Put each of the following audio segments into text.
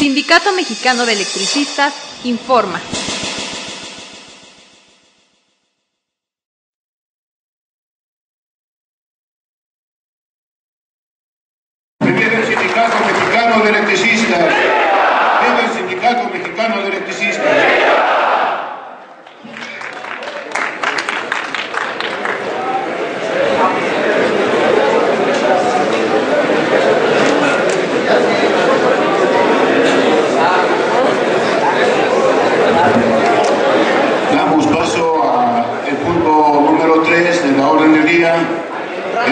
Sindicato Mexicano de Electricistas informa. ¡Viva el Sindicato Mexicano de Electricistas! ¡Viva el Sindicato Mexicano de Electricistas! Damos paso al punto número 3 de la orden del día.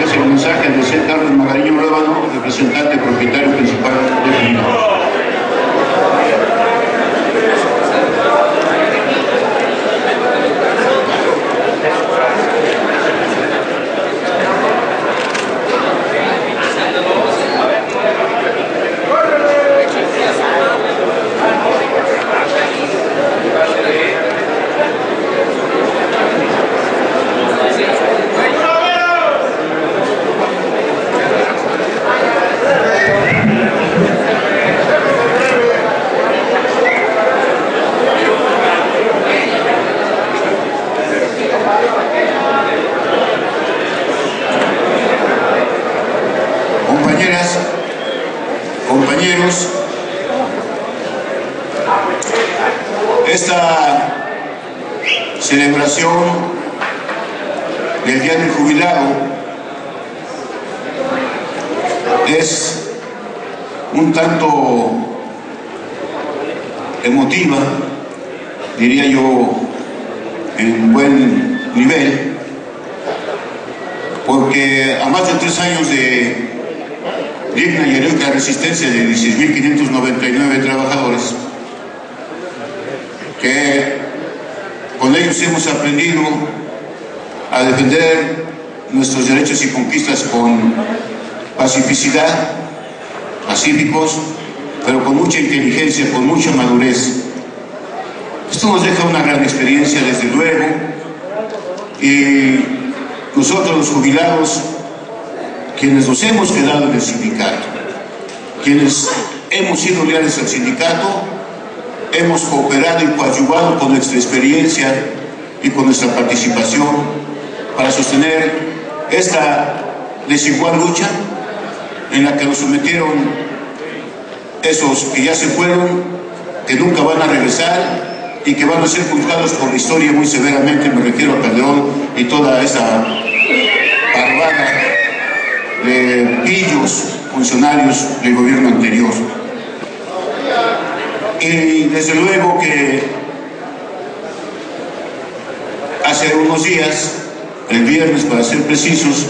Es el mensaje de C. Carlos Magariño Rábano, representante propietario principal de Filipinas. Compañeros, esta celebración del Día del Jubilado es un tanto emotiva, diría yo, en buen nivel, porque a más de 3 años de digna y heroica resistencia de 16.599 trabajadores, que con ellos hemos aprendido a defender nuestros derechos y conquistas con pacificidad, pacíficos, pero con mucha inteligencia, con mucha madurez. Esto nos deja una gran experiencia, desde luego, y nosotros los jubilados, quienes nos hemos quedado en el sindicato, quienes hemos sido leales al sindicato, hemos cooperado y coadyuvado con nuestra experiencia y con nuestra participación para sostener esta desigual lucha en la que nos sometieron esos que ya se fueron, que nunca van a regresar y que van a ser juzgados por la historia muy severamente. Me refiero a Calderón y toda esa parvada de pillos funcionarios del gobierno anterior. Y desde luego que hace unos días, el viernes para ser precisos,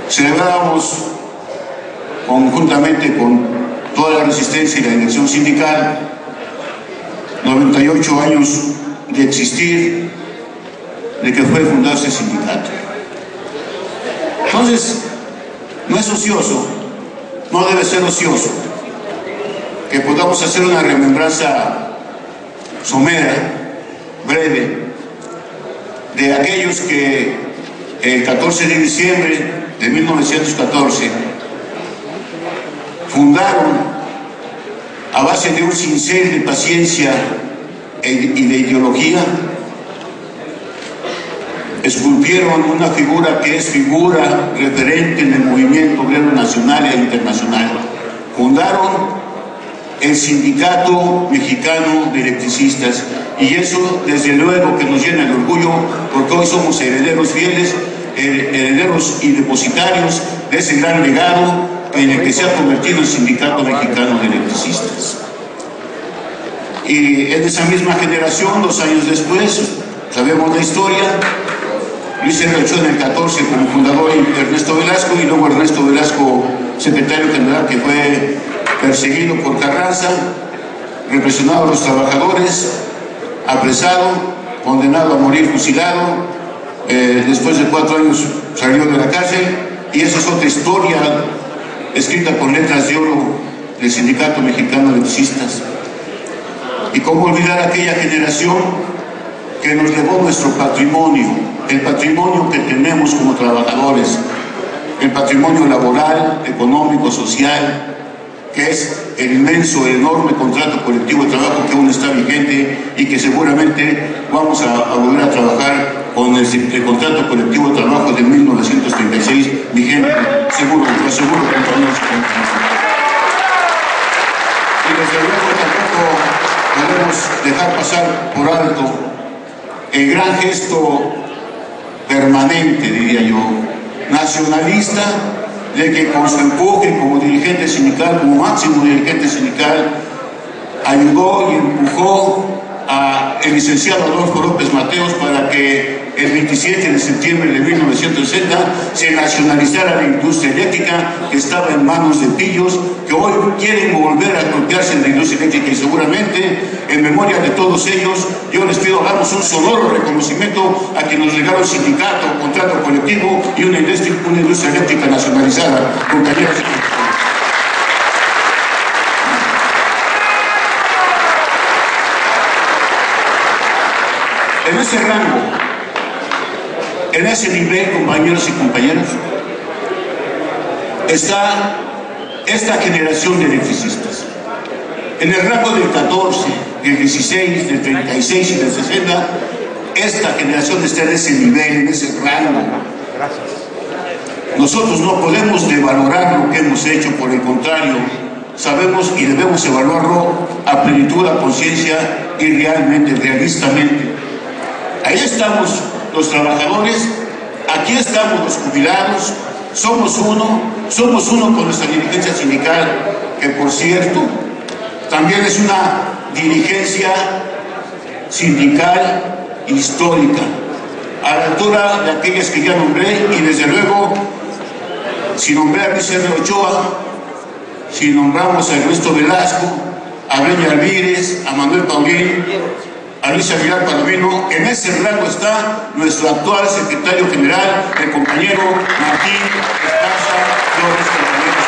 celebrábamos conjuntamente con toda la resistencia y la dirección sindical 98 años de existir, de que fue fundado ese sindicato. Entonces, no es ocioso, no debe ser ocioso que podamos hacer una remembranza somera, breve, de aquellos que el 14 de diciembre de 1914 fundaron, a base de un cincel de paciencia y de ideología, esculpieron una figura que es figura referente en el movimiento obrero nacional e internacional. Fundaron el Sindicato Mexicano de Electricistas, y eso desde luego que nos llena de orgullo, porque hoy somos herederos fieles, herederos y depositarios de ese gran legado en el que se ha convertido el Sindicato Mexicano de Electricistas. Y en esa misma generación, 2 años después, sabemos la historia, Luis R. Ochoa en el 14 como fundador, y Ernesto Velasco, y luego Ernesto Velasco, secretario general, que fue perseguido por Carranza, represionado a los trabajadores, apresado, condenado a morir fusilado, después de 4 años salió de la cárcel, y esa es otra historia escrita con letras de oro del Sindicato Mexicano de Electricistas. Y cómo olvidar aquella generación que nos legó nuestro patrimonio, el patrimonio que tenemos como trabajadores, el patrimonio laboral, económico, social, que es el inmenso, el enorme contrato colectivo de trabajo que aún está vigente y que seguramente vamos a volver a trabajar con el contrato colectivo de trabajo de 1936 vigente, seguro, lo aseguro, compañeros. Y desde luego tampoco podemos dejar pasar por alto el gran gesto permanente, diría yo, nacionalista, de que con su empuje como dirigente sindical, como máximo dirigente sindical, ayudó y empujó al licenciado Adolfo López Mateos para que el 27 de septiembre de 1960 se nacionalizara la industria eléctrica que estaba en manos de pillos que hoy quieren volver a apropiarse de la industria eléctrica, y seguramente en memoria de todos ellos yo les pido hagamos un sonoro reconocimiento a quienes nos legaron sindicato, contrato colectivo y una industria eléctrica nacionalizada, compañeros. En ese rango, en ese nivel, compañeros y compañeras, está esta generación de electricistas. En el rango del 14, del 16, del 36 y del 60, esta generación está en ese nivel, en ese rango. Nosotros no podemos devalorar lo que hemos hecho, por el contrario, sabemos y debemos evaluarlo a plenitud, a conciencia y realmente, realistamente. Ahí estamos los trabajadores, aquí estamos los jubilados, somos uno con nuestra dirigencia sindical, que por cierto, también es una dirigencia sindical histórica, a la altura de aquellas que ya nombré, y desde luego, si nombré a Luis R. Ochoa, si nombramos a Ernesto Velasco, a Breña Alvírez, a Manuel Paulín, a Luis Aguilar Palomino, en ese rango está nuestro actual secretario general, el compañero Martín Esparza Flores, compañeros.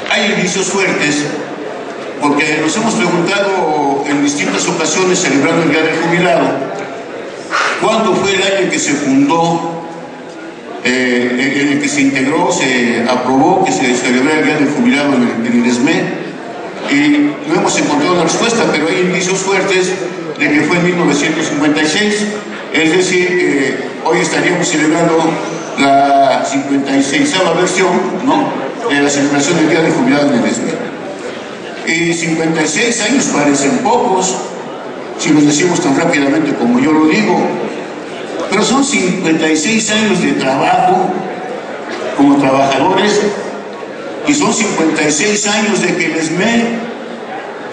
Hay indicios fuertes, porque nos hemos preguntado en distintas ocasiones, celebrando el Día del Jubilado, ¿cuándo fue el año en que se fundó, en el que se integró, se aprobó que se celebrara el Día del Jubilado en el ESME? Y no hemos encontrado una respuesta, pero hay indicios fuertes de que fue en 1956, es decir, que hoy estaríamos celebrando la 56ª versión, ¿no?, de la celebración del Día del Jubilado en el ESME. Y 56 años parecen pocos, si los decimos tan rápidamente como yo lo digo, pero son 56 años de trabajo como trabajadores, y son 56 años de que el ESME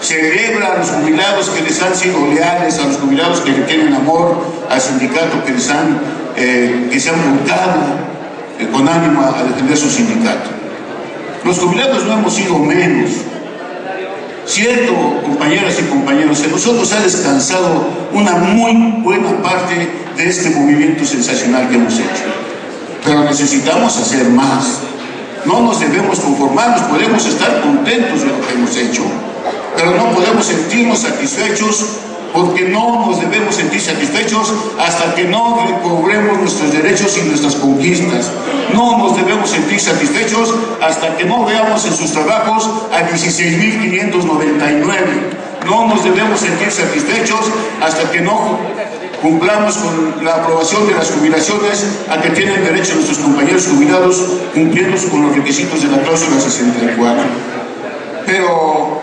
celebra a los jubilados que les han sido leales, a los jubilados que le tienen amor al sindicato, que se han volcado con ánimo a defender su sindicato. Los jubilados no hemos sido menos. Cierto, compañeras y compañeros, en nosotros ha descansado una muy buena parte de este movimiento sensacional que hemos hecho, pero necesitamos hacer más. No nos debemos conformar, nos podemos estar contentos de lo que hemos hecho, pero no podemos sentirnos satisfechos, porque no nos debemos sentir satisfechos hasta que no recobremos nuestros derechos y nuestras conquistas. No nos debemos sentir satisfechos hasta que no veamos en sus trabajos a 16.599. No nos debemos sentir satisfechos hasta que no cumplamos con la aprobación de las jubilaciones a que tienen derecho nuestros compañeros jubilados, cumpliendo con los requisitos de la cláusula 64. Pero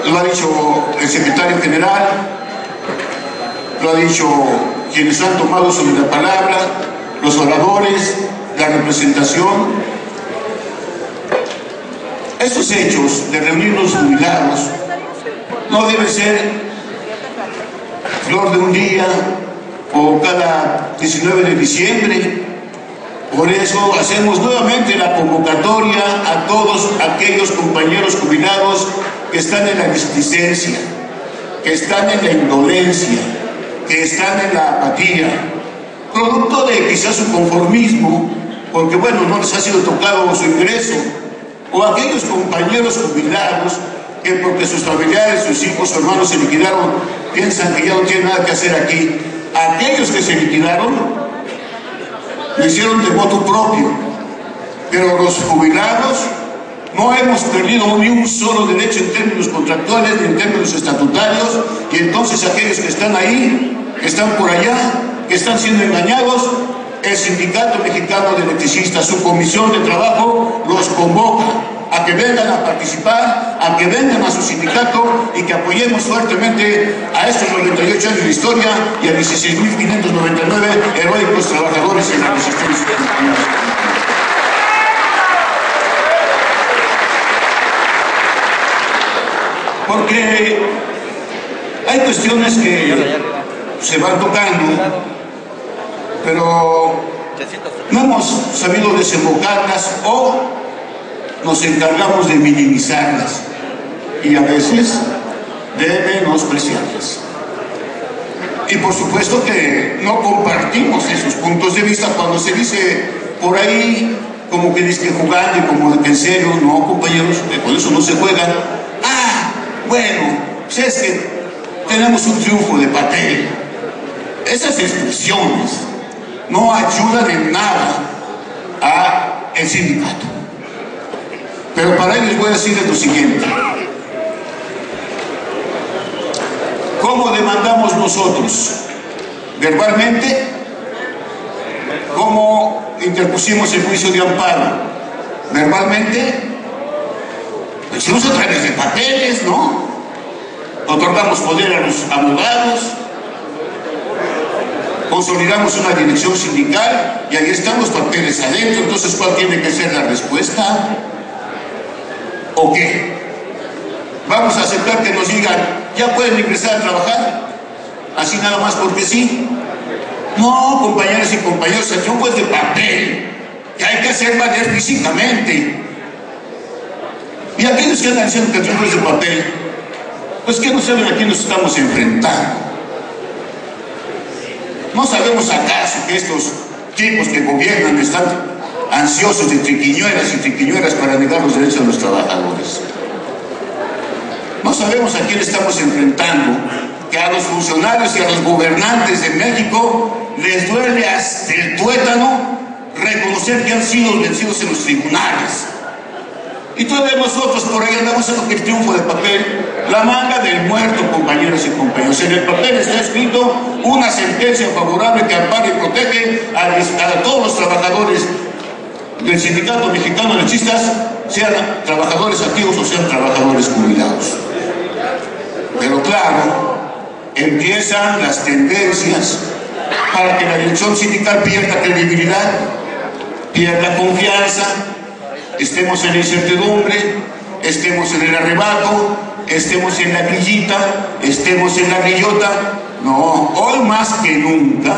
lo ha dicho el secretario general, lo ha dicho quienes han tomado sobre la palabra, los oradores, la representación. Estos hechos de reunirnos jubilados no deben ser flor de un día o cada 19 de diciembre. Por eso hacemos nuevamente la convocatoria a todos aquellos compañeros jubilados que están en la displicencia, que están en la indolencia, que están en la apatía, producto de quizás su conformismo, porque bueno, no les ha sido tocado su ingreso, o aquellos compañeros jubilados que porque sus familiares, sus hijos, sus hermanos se liquidaron piensan que ya no tienen nada que hacer aquí. Aquellos que se liquidaron lo hicieron de voto propio, pero los jubilados no hemos perdido ni un solo derecho en términos contractuales ni en términos estatutarios, y entonces aquellos que están ahí, que están por allá, que están siendo engañados, el Sindicato Mexicano de Electricistas, su comisión de trabajo, los convoca a que vengan a participar, a que vengan a su sindicato y que apoyemos fuertemente a estos 98 años de historia y a 16.599 heroicos trabajadores en la resistencia. Porque hay cuestiones que se van tocando, pero no hemos sabido desembocarlas o nos encargamos de minimizarlas y a veces de menospreciarlas. Y por supuesto que no compartimos esos puntos de vista cuando se dice por ahí como que dice jugando y como que en serio, no compañeros, que con eso no se juega. Bueno, pues es que tenemos un triunfo de papel. Esas expresiones no ayudan en nada al sindicato. Pero para ello les voy a decirles lo siguiente. ¿Cómo demandamos nosotros? Verbalmente, ¿cómo interpusimos el juicio de amparo? Verbalmente, lo hicimos a través de papeles, ¿no? Otorgamos poder a los abogados, consolidamos una dirección sindical y ahí están los papeles adentro. Entonces, ¿cuál tiene que ser la respuesta? ¿O qué? ¿Vamos a aceptar que nos digan, ya pueden ingresar a trabajar? Así nada más porque sí. No, compañeras y compañeros, el triunfo es de papel, que hay que hacer valer físicamente. Y aquellos que andan diciendo que el triunfo es de papel, pues que no saben a quién nos estamos enfrentando. ¿No sabemos acaso que estos tipos que gobiernan están ansiosos de triquiñuelas y triquiñuelas para negar los derechos de los trabajadores? ¿No sabemos a quién estamos enfrentando? Que a los funcionarios y a los gobernantes de México les duele hasta el tuétano reconocer que han sido vencidos en los tribunales. Y todavía nosotros por ahí andamos haciendo que el triunfo de papel, la manga del muerto, compañeros y compañeros. En el papel está escrito una sentencia favorable que ampara y protege a todos los trabajadores del Sindicato Mexicano de Electricistas, sean trabajadores activos o sean trabajadores jubilados. Pero claro, empiezan las tendencias para que la dirección sindical pierda credibilidad, pierda confianza, estemos en la incertidumbre, estemos en el arrebato, estemos en la grillita, estemos en la grillota. No, hoy más que nunca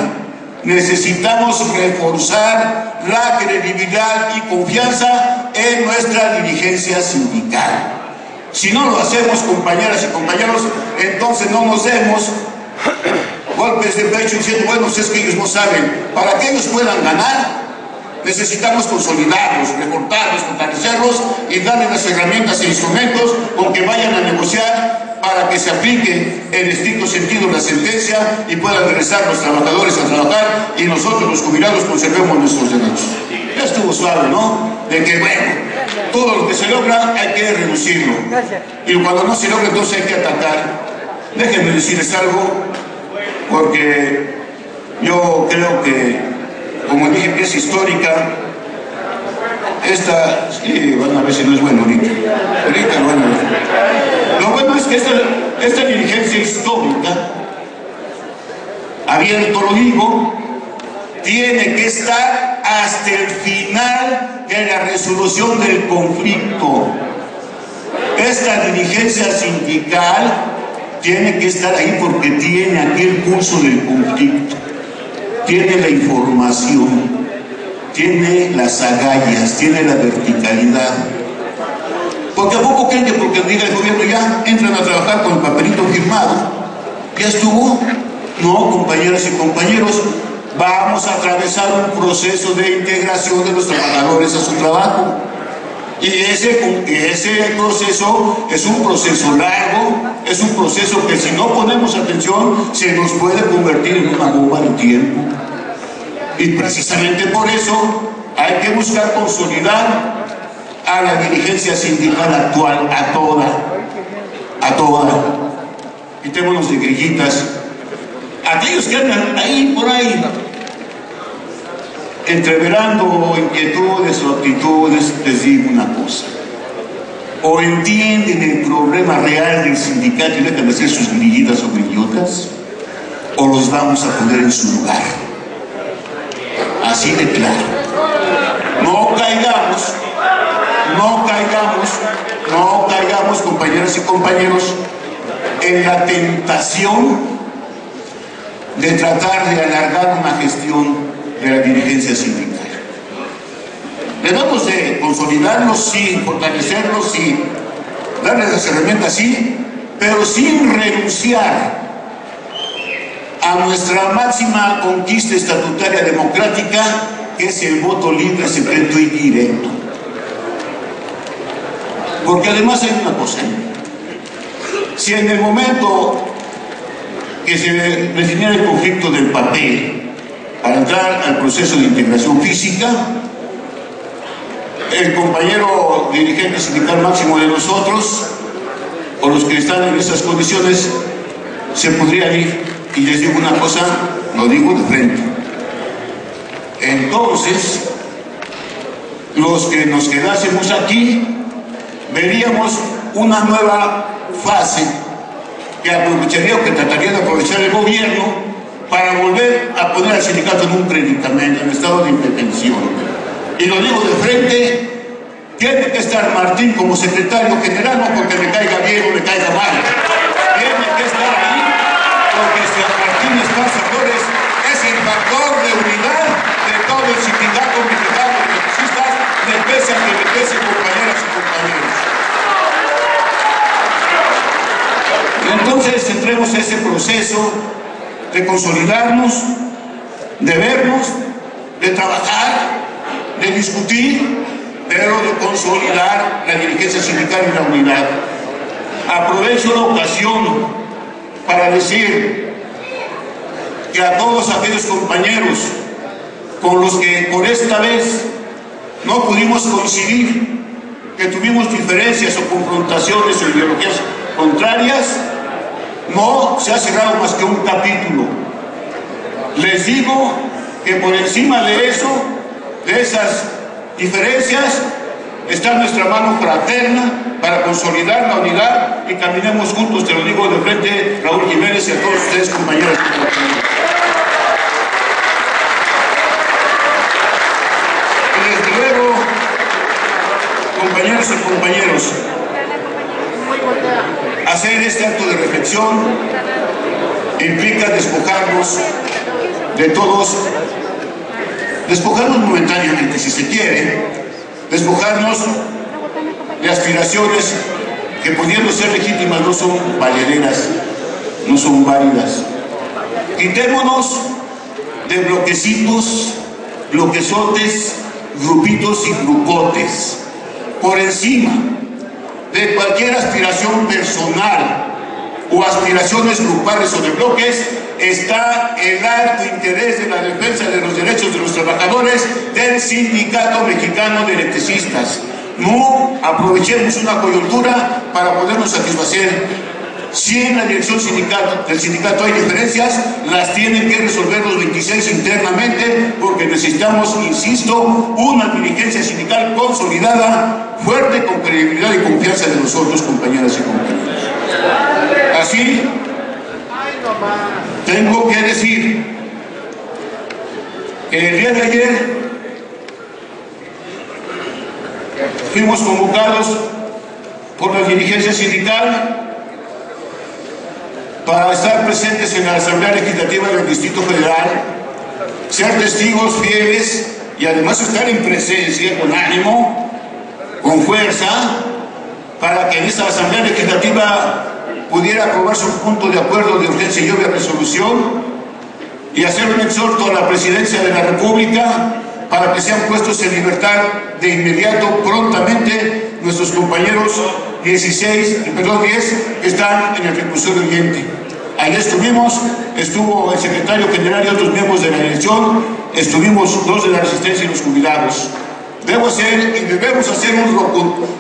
necesitamos reforzar la credibilidad y confianza en nuestra dirigencia sindical. Si no lo hacemos, compañeras y compañeros, entonces no nos demos golpes de pecho diciendo, bueno, es que ellos no saben. Para que ellos puedan ganar, necesitamos consolidarlos, reforzarlos, fortalecerlos y darles las herramientas e instrumentos con que vayan a negociar para que se aplique en estricto sentido la sentencia y puedan regresar los trabajadores a trabajar y nosotros los jubilados conservemos nuestros derechos. Ya estuvo suave, ¿no? De que, bueno, todo lo que se logra hay que reducirlo. Y cuando no se logra, entonces hay que atacar. Déjenme decirles algo, porque yo creo que, como dije, que es histórica, esta, sí, van a ver si no es bueno ahorita lo van a ver. Lo bueno es que esta dirigencia histórica, abierto lo digo, tiene que estar hasta el final de la resolución del conflicto. Esta dirigencia sindical tiene que estar ahí porque tiene aquí el pulso del conflicto, tiene la información, tiene las agallas, tiene la verticalidad. Porque a poco creen que porque diga el gobierno ya entran a trabajar con el papelito firmado, ya estuvo. No, compañeras y compañeros, vamos a atravesar un proceso de integración de los trabajadores a su trabajo. Y ese proceso es un proceso largo, es un proceso que si no ponemos atención se nos puede convertir en una bomba de tiempo. Y precisamente por eso hay que buscar consolidar a la dirigencia sindical actual, a toda. Quitémonos de grillitas. Aquellos que andan ahí por ahí entreverando inquietudes o actitudes, les digo una cosa: o entienden el problema real del sindicato y dejan de hacer sus grillitas o grillotas, o los vamos a poner en su lugar. Así de claro. No caigamos, compañeras y compañeros, en la tentación de tratar de alargar una gestión de la dirigencia sindical. Debemos de consolidarlos, sí, fortalecerlos, sí, darles las herramientas, sí, pero sin renunciar a nuestra máxima conquista estatutaria democrática, que es el voto libre, secreto y directo. Porque además hay una cosa: si en el momento que se definiera el conflicto del papel para entrar al proceso de integración física, el compañero dirigente sindical máximo de nosotros, o los que están en esas condiciones, se podrían ir. Y les digo una cosa, lo digo de frente: entonces los que nos quedásemos aquí veríamos una nueva fase que aprovecharía o que trataría de aprovechar el gobierno para volver a poner al sindicato en un predicamento, en estado de indefensión. Y lo digo de frente: tiene que estar Martín como secretario general, no porque le caiga bien o le caiga mal. Tiene que estar ahí, porque si a Martín Esparza Flores es el factor de unidad de todo el sindicato mexicano de electricistas, le pese a que le pese, compañeras y compañeros. Entonces entremos en ese proceso de consolidarnos, de vernos, de trabajar, de discutir, pero de consolidar la dirigencia sindical y la unidad. Aprovecho la ocasión para decir que a todos aquellos compañeros con los que por esta vez no pudimos coincidir, que tuvimos diferencias o confrontaciones o ideologías contrarias, no se ha cerrado más que un capítulo. Les digo que por encima de eso, de esas diferencias, está nuestra mano fraterna para consolidar la unidad y caminemos juntos. Te lo digo de frente, Raúl Jiménez, y a todos ustedes, compañeros y compañeras. Y desde luego, compañeros y compañeros, hacer este acto de reflexión implica despojarnos de todos, despojarnos momentáneamente si se quiere, despojarnos de aspiraciones que, pudiendo ser legítimas, no son valederas, no son válidas. Quitémonos de bloquecitos, bloquezotes, grupitos y grupotes. Por encima de cualquier aspiración personal o aspiraciones grupales o de bloques está el alto interés de la defensa de los derechos de los trabajadores del Sindicato Mexicano de Electricistas. No aprovechemos una coyuntura para podernos satisfacer. Si en la dirección del sindicato hay diferencias, las tienen que resolver los 26 internamente, porque necesitamos, insisto, una dirigencia sindical consolidada, fuerte, con credibilidad y confianza de nosotros, compañeras y compañeros. Así, tengo que decir que el día de ayer fuimos convocados por la dirigencia sindical para estar presentes en la Asamblea Legislativa del Distrito Federal, ser testigos fieles y además estar en presencia, con ánimo, con fuerza, para que en esta Asamblea Legislativa pudiera aprobarse un punto de acuerdo de urgencia y obvia resolución, y hacer un exhorto a la Presidencia de la República para que sean puestos en libertad de inmediato, prontamente, nuestros compañeros 10 que están en el reclusorio Oriente. Ayer estuvo el secretario general y otros miembros de la dirección, estuvimos los de la Resistencia y los jubilados. Debemos hacer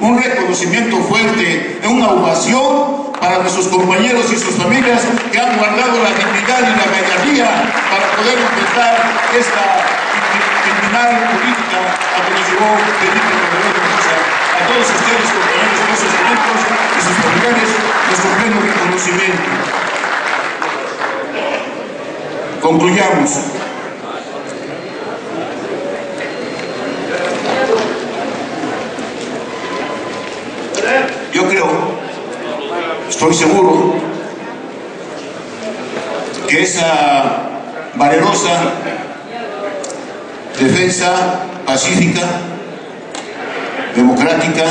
un reconocimiento fuerte, una ovación para nuestros compañeros y sus familias que han guardado la dignidad y la gallardía para poder enfrentar esta criminal política a que nos llevó Felipe Calderón Hinojosa. A todos ustedes, compañeros de esos eventos y sus familiares, nuestro pleno reconocimiento. Concluyamos. Yo creo, estoy seguro, que esa valerosa defensa pacífica, democrática,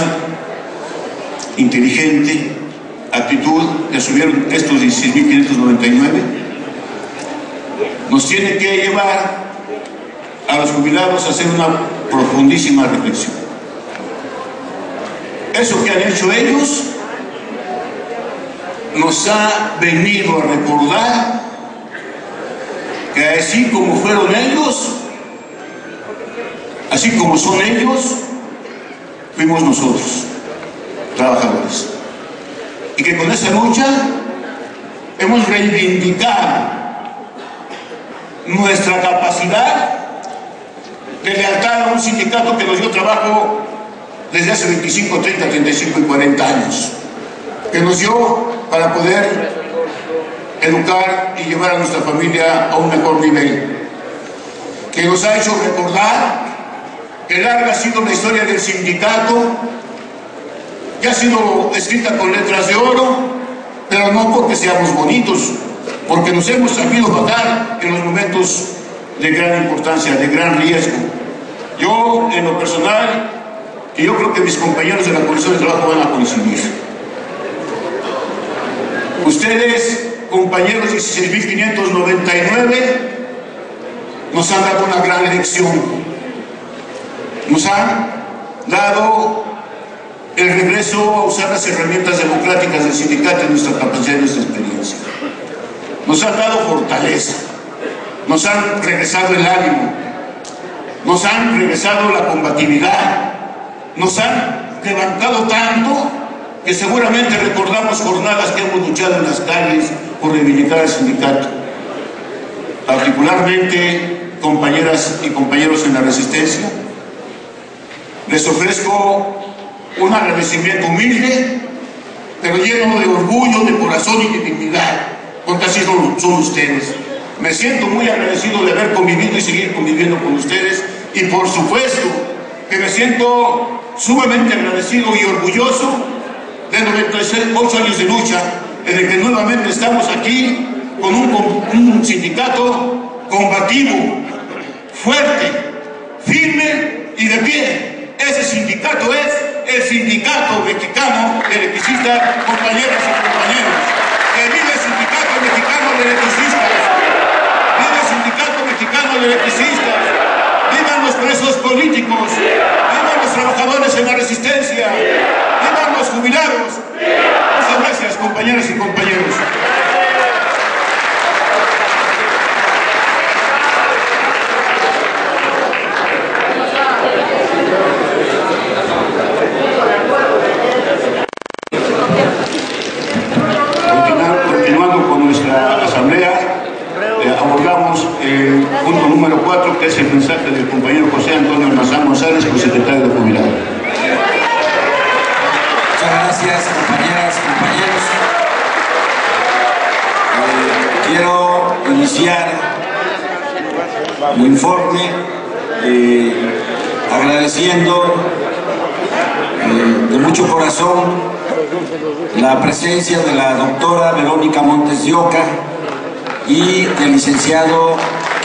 inteligente, actitud que asumieron estos 16.599, nos tiene que llevar a los jubilados a hacer una profundísima reflexión. Eso que han hecho ellos nos ha venido a recordar que así como fueron ellos, así como son ellos, fuimos nosotros, trabajadores. Y que con esa lucha hemos reivindicado nuestra capacidad de lealtad a un sindicato que nos dio trabajo desde hace 25, 30, 35 y 40 años, que nos dio para poder educar y llevar a nuestra familia a un mejor nivel, que nos ha hecho recordar que larga ha sido la historia del sindicato, que ha sido escrita con letras de oro, pero no porque seamos bonitos, porque nos hemos sabido bajar en los momentos de gran importancia, de gran riesgo. Yo, en lo personal, y yo creo que mis compañeros de la Comisión de Trabajo van a coincidir. Ustedes, compañeros 16.599, nos han dado una gran lección. Nos han dado el regreso a usar las herramientas democráticas del sindicato y nuestra capacidad y nuestra experiencia. Nos han dado fortaleza, nos han regresado el ánimo, nos han regresado la combatividad, nos han levantado tanto que seguramente recordamos jornadas que hemos luchado en las calles por reivindicar al sindicato. Particularmente, compañeras y compañeros en la Resistencia, les ofrezco un agradecimiento humilde, pero lleno de orgullo, de corazón y de dignidad, porque así son ustedes. Me siento muy agradecido de haber convivido y seguir conviviendo con ustedes, y por supuesto que me siento sumamente agradecido y orgulloso de 98 años de lucha, en el que nuevamente estamos aquí con un sindicato combativo, fuerte, firme y de pie. Ese sindicato es el Sindicato Mexicano de Electricistas, compañeras y compañeros. ¡Que viva el Sindicato Mexicano de Electricistas! ¡Viva el Sindicato Mexicano de Electricistas! ¡Vivan los presos políticos! ¡Vivan los trabajadores en la Resistencia! ¡Vivan los jubilados! Muchas gracias, compañeras y compañeros. Continuando con nuestra asamblea, abordamos el punto número 4, que es el mensaje del compañero José Antonio Almazán González, consecretario de Jubilados. Muchas gracias, compañeras, compañeros. Quiero iniciar mi informe agradeciendo de mucho corazón la presencia de la doctora Verónica Montes de Oca y del licenciado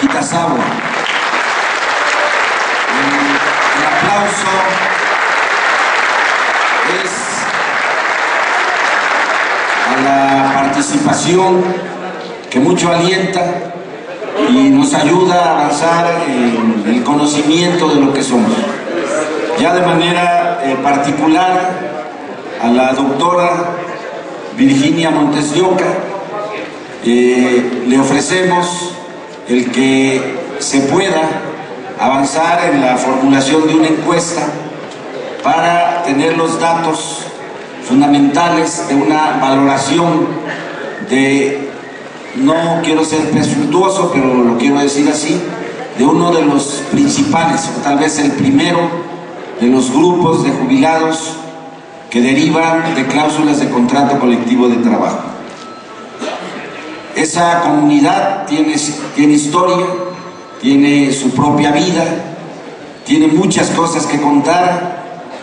Kitazawa. El aplauso es a la participación que mucho alienta y nos ayuda a avanzar en el conocimiento de lo que somos. Ya de manera particular a la doctora Virginia Montes de Oca le ofrecemos el que se pueda avanzar en la formulación de una encuesta para tener los datos fundamentales de una valoración de, no quiero ser presuntuoso, pero lo quiero decir así, de uno de los principales, o tal vez el primero, de los grupos de jubilados que derivan de cláusulas de contrato colectivo de trabajo. Esa comunidad tiene historia, tiene su propia vida, tiene muchas cosas que contar.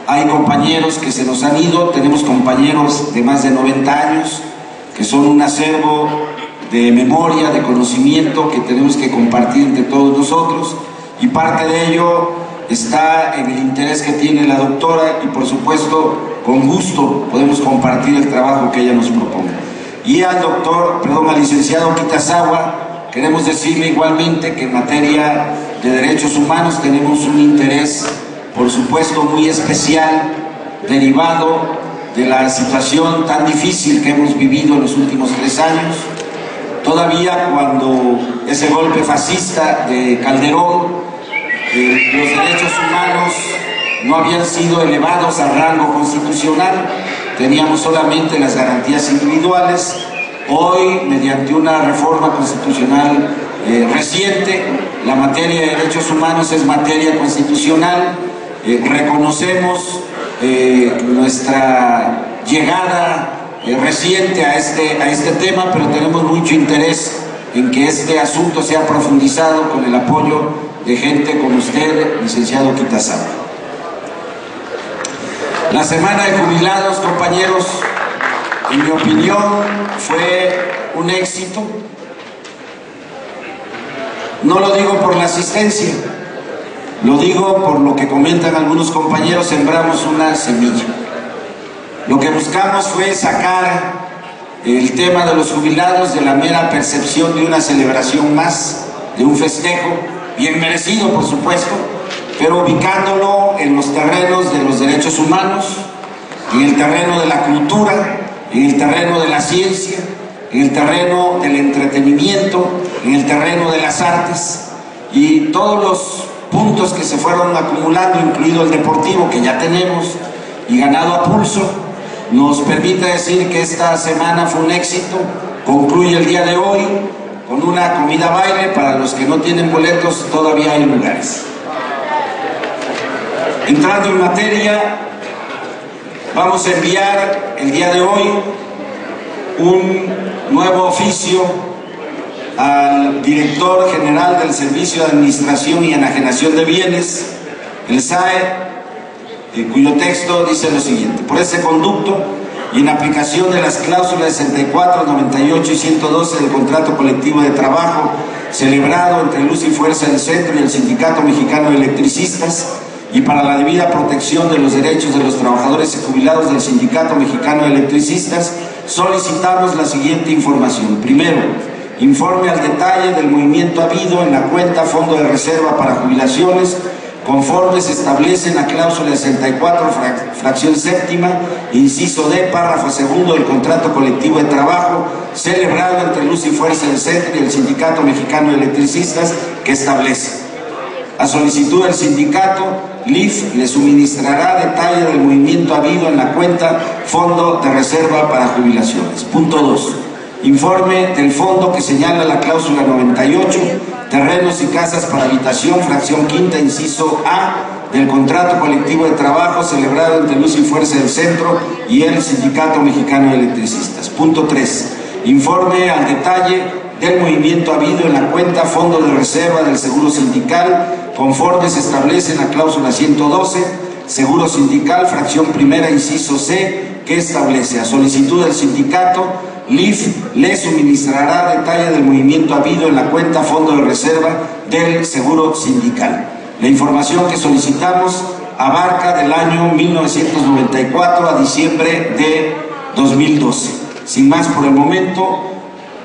Hay compañeros que se nos han ido, tenemos compañeros de más de 90 años que son un acervo de memoria, de conocimiento que tenemos que compartir entre todos nosotros, y parte de ello está en el interés que tiene la doctora, y por supuesto con gusto podemos compartir el trabajo que ella nos proponga. Y al licenciado Kitazawa, queremos decirle igualmente que en materia de derechos humanos tenemos un interés, por supuesto, muy especial, derivado de la situación tan difícil que hemos vivido en los últimos 3 años. Todavía cuando ese golpe fascista de Calderón, los derechos humanos no habían sido elevados al rango constitucional, teníamos solamente las garantías individuales. Hoy, mediante una reforma constitucional reciente, la materia de derechos humanos es materia constitucional. Reconocemos nuestra llegada reciente a este tema, pero tenemos mucho interés en que este asunto sea profundizado con el apoyo de gente como usted, licenciado Kitazawa. La Semana de Jubilados, compañeros, en mi opinión fue un éxito. No lo digo por la asistencia, lo digo por lo que comentan algunos compañeros, sembramos una semilla. Lo que buscamos fue sacar el tema de los jubilados de la mera percepción de una celebración más, de un festejo, bien merecido por supuesto, pero ubicándolo en los terrenos de los derechos humanos, en el terreno de la cultura, en el terreno de la ciencia, en el terreno del entretenimiento, en el terreno de las artes, y todos los puntos que se fueron acumulando, incluido el deportivo que ya tenemos y ganado a pulso, nos permite decir que esta semana fue un éxito. Concluye el día de hoy con una comida baile. Para los que no tienen boletos, todavía hay lugares. Entrando en materia, vamos a enviar el día de hoy un nuevo oficio al director general del Servicio de Administración y Enajenación de Bienes, el SAE, cuyo texto dice lo siguiente: por ese conducto y en aplicación de las cláusulas 64, 98 y 112 del contrato colectivo de trabajo celebrado entre Luz y Fuerza del Centro y el Sindicato Mexicano de Electricistas, y para la debida protección de los derechos de los trabajadores y jubilados del Sindicato Mexicano de Electricistas, solicitamos la siguiente información. Primero, informe al detalle del movimiento habido en la cuenta Fondo de Reserva para Jubilaciones, conforme se establece en la cláusula 64, fracción séptima, inciso D, párrafo segundo del contrato colectivo de trabajo celebrado entre Luz y Fuerza del Centro y el Sindicato Mexicano de Electricistas, que establece: a solicitud del sindicato, LIF le suministrará detalle del movimiento habido en la cuenta Fondo de Reserva para Jubilaciones. Punto 2. Informe del fondo que señala la cláusula 98, terrenos y casas para habitación, fracción quinta, inciso A, del contrato colectivo de trabajo celebrado entre Luz y Fuerza del Centro y el Sindicato Mexicano de Electricistas. Punto 3. Informe al detalle del movimiento habido en la cuenta Fondo de Reserva del Seguro Sindical, conforme se establece en la cláusula 112, Seguro Sindical, fracción primera, inciso C, que establece: a solicitud del sindicato, LIF le suministrará detalle del movimiento habido en la cuenta Fondo de Reserva del Seguro Sindical. La información que solicitamos abarca del año 1994 a diciembre de 2012. Sin más por el momento,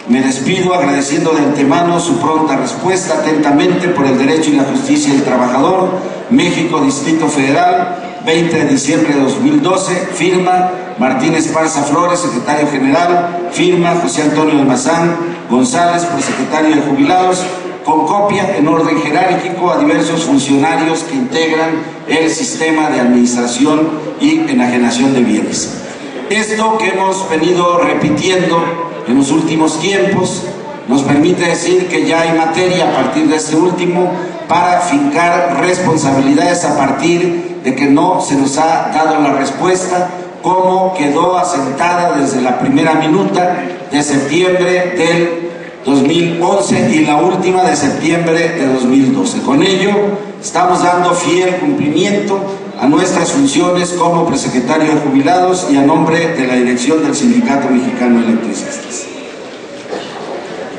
me despido agradeciendo de antemano su pronta respuesta. Atentamente, por el derecho y la justicia del trabajador, México, Distrito Federal, 20 de diciembre de 2012, firma Martín Esparza Flores, secretario general, firma José Antonio Almazán González, prosecretario de Jubilados, con copia en orden jerárquico a diversos funcionarios que integran el sistema de administración y enajenación de bienes. Esto que hemos venido repitiendo en los últimos tiempos nos permite decir que ya hay materia a partir de este último para fincar responsabilidades a partir de que no se nos ha dado la respuesta como quedó asentada desde la primera minuta de septiembre del 2011 y la última de septiembre de 2012. Con ello estamos dando fiel cumplimiento a nuestras funciones como presecretario de Jubilados y a nombre de la dirección del Sindicato Mexicano de Electricistas.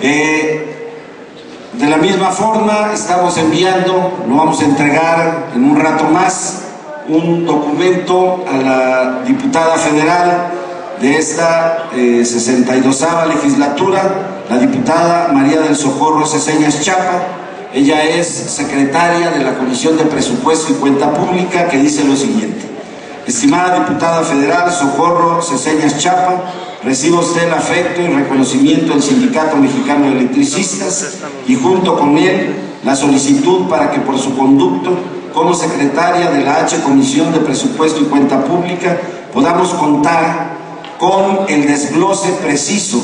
De la misma forma estamos enviando, lo vamos a entregar en un rato más, un documento a la diputada federal de esta 62ª legislatura, la diputada María del Socorro Ceseñas Chapa. Ella es secretaria de la Comisión de Presupuesto y Cuenta Pública, que dice lo siguiente: estimada diputada federal Socorro Ceseñas Chapa, reciba usted el afecto y reconocimiento del Sindicato Mexicano de Electricistas y junto con él la solicitud para que por su conducto como secretaria de la Comisión de Presupuesto y Cuenta Pública podamos contar con el desglose preciso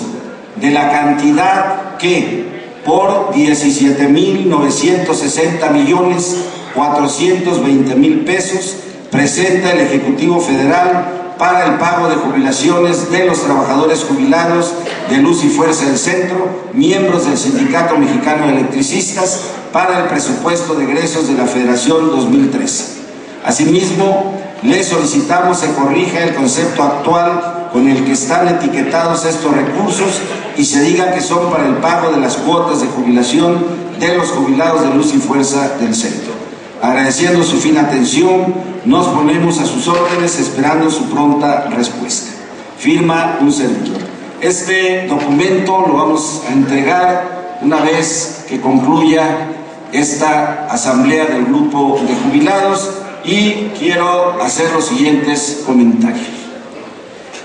de la cantidad que por 17.960.420.000 pesos presenta el Ejecutivo Federal para el pago de jubilaciones de los trabajadores jubilados de Luz y Fuerza del Centro, miembros del Sindicato Mexicano de Electricistas, para el presupuesto de egresos de la Federación 2013. Asimismo, le solicitamos se corrija el concepto actual con el que están etiquetados estos recursos y se diga que son para el pago de las cuotas de jubilación de los jubilados de Luz y Fuerza del Centro. Agradeciendo su fina atención, nos ponemos a sus órdenes esperando su pronta respuesta. Firma un servidor. Este documento lo vamos a entregar una vez que concluya esta asamblea del grupo de jubilados y quiero hacer los siguientes comentarios.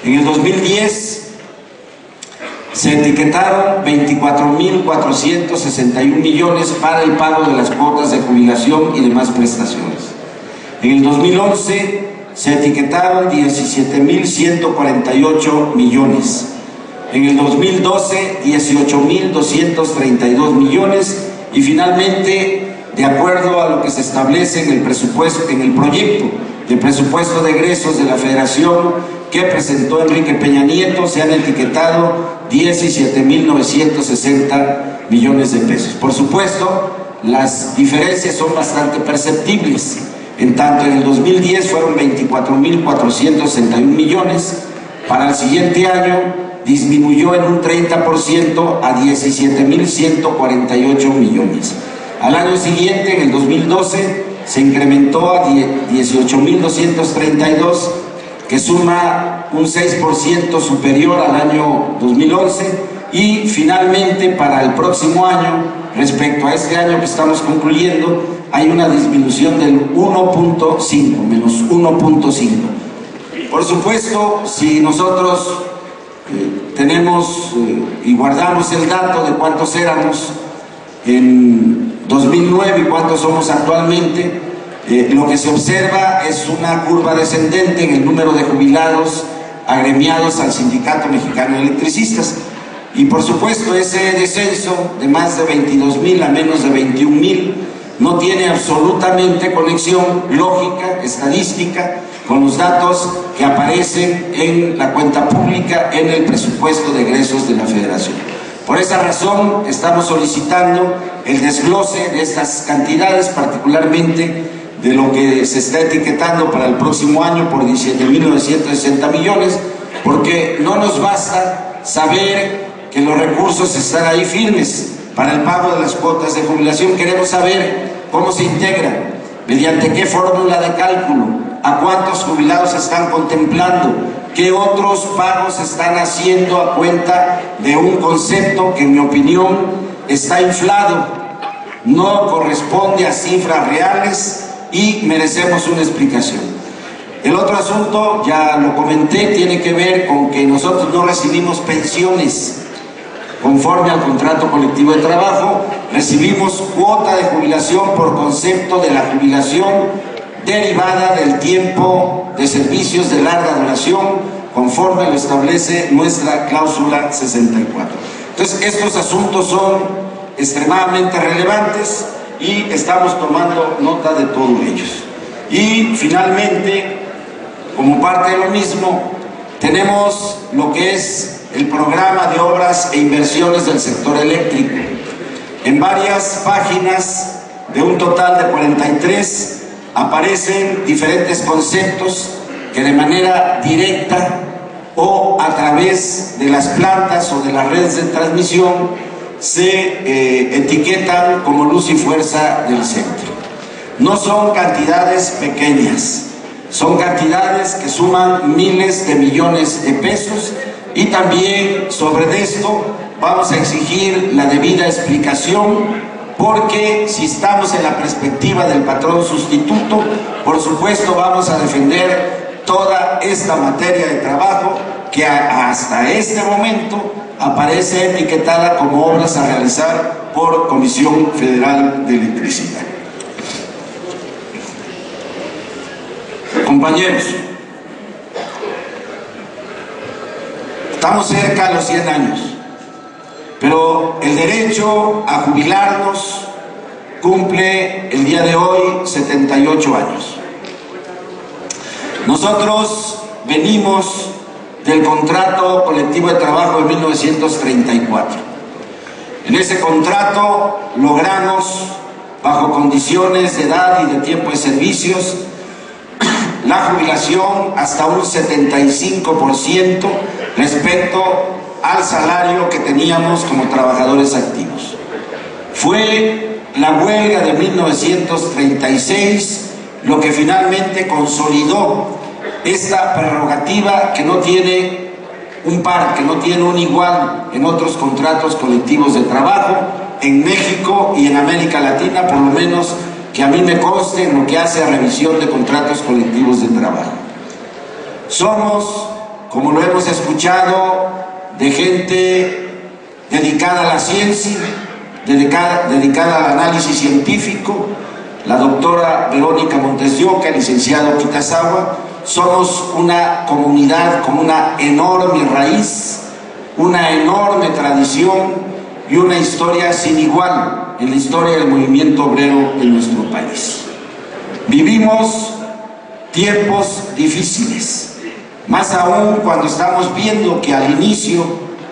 En el 2010 se etiquetaron 24.461 millones para el pago de las cuotas de jubilación y demás prestaciones. En el 2011 se etiquetaron 17.148 millones. En el 2012, 18.232 millones y finalmente, de acuerdo a lo que se establece en el presupuesto, en el proyecto de presupuesto de egresos de la Federación que presentó Enrique Peña Nieto, se han etiquetado 17.960 millones de pesos. Por supuesto, las diferencias son bastante perceptibles. En tanto, en el 2010 fueron 24.461 millones, para el siguiente año disminuyó en un 30% a 17.148 millones. Al año siguiente, en el 2012, se incrementó a 18.232, que suma un 6% superior al año 2011, y finalmente para el próximo año, respecto a este año que estamos concluyendo, hay una disminución del 1.5, menos 1.5. Por supuesto, si nosotros tenemos y guardamos el dato de cuántos éramos en 2009 y cuántos somos actualmente, lo que se observa es una curva descendente en el número de jubilados agremiados al Sindicato Mexicano de Electricistas. Y por supuesto, ese descenso de más de 22.000 a menos de 21.000 no tiene absolutamente conexión lógica, estadística, con los datos que aparecen en la cuenta pública, en el presupuesto de egresos de la Federación. Por esa razón estamos solicitando el desglose de estas cantidades, particularmente de lo que se está etiquetando para el próximo año por 17.960 millones, porque no nos basta saber que los recursos están ahí firmes para el pago de las cuotas de jubilación. Queremos saber cómo se integran, mediante qué fórmula de cálculo, a cuántos jubilados están contemplando, qué otros pagos están haciendo a cuenta de un concepto que en mi opinión está inflado, no corresponde a cifras reales y merecemos una explicación. El otro asunto, ya lo comenté, tiene que ver con que nosotros no recibimos pensiones conforme al contrato colectivo de trabajo, recibimos cuota de jubilación por concepto de la jubilación derivada del tiempo de servicios de larga duración, conforme lo establece nuestra cláusula 64. Entonces, estos asuntos son extremadamente relevantes y estamos tomando nota de todos ellos. Y finalmente, como parte de lo mismo, tenemos lo que es el programa de obras e inversiones del sector eléctrico. En varias páginas, de un total de 43, aparecen diferentes conceptos que de manera directa o a través de las plantas o de las redes de transmisión se etiquetan como luz y fuerza del centro. No son cantidades pequeñas, son cantidades que suman miles de millones de pesos, y también sobre esto vamos a exigir la debida explicación, porque si estamos en la perspectiva del patrón sustituto, por supuesto vamos a defender toda esta materia de trabajo que hasta este momento aparece etiquetada como obras a realizar por Comisión Federal de Electricidad. Compañeros, estamos cerca de los 100 años, pero el derecho a jubilarnos cumple el día de hoy 78 años. Nosotros venimos del contrato colectivo de trabajo de 1934. En ese contrato logramos, bajo condiciones de edad y de tiempo de servicios, la jubilación hasta un 75% respecto al salario que teníamos como trabajadores activos. Fue la huelga de 1936 lo que finalmente consolidó esta prerrogativa que no tiene un par, que no tiene un igual en otros contratos colectivos de trabajo en México y en América Latina, por lo menos que a mí me conste en lo que hace a revisión de contratos colectivos de trabajo. Somos, como lo hemos escuchado, de gente dedicada a la ciencia, dedicada al análisis científico, la doctora Verónica Montes de Oca, el licenciado Kitazawa. Somos una comunidad con una enorme raíz, una enorme tradición y una historia sin igual en la historia del movimiento obrero en nuestro país. Vivimos tiempos difíciles, más aún cuando estamos viendo que al inicio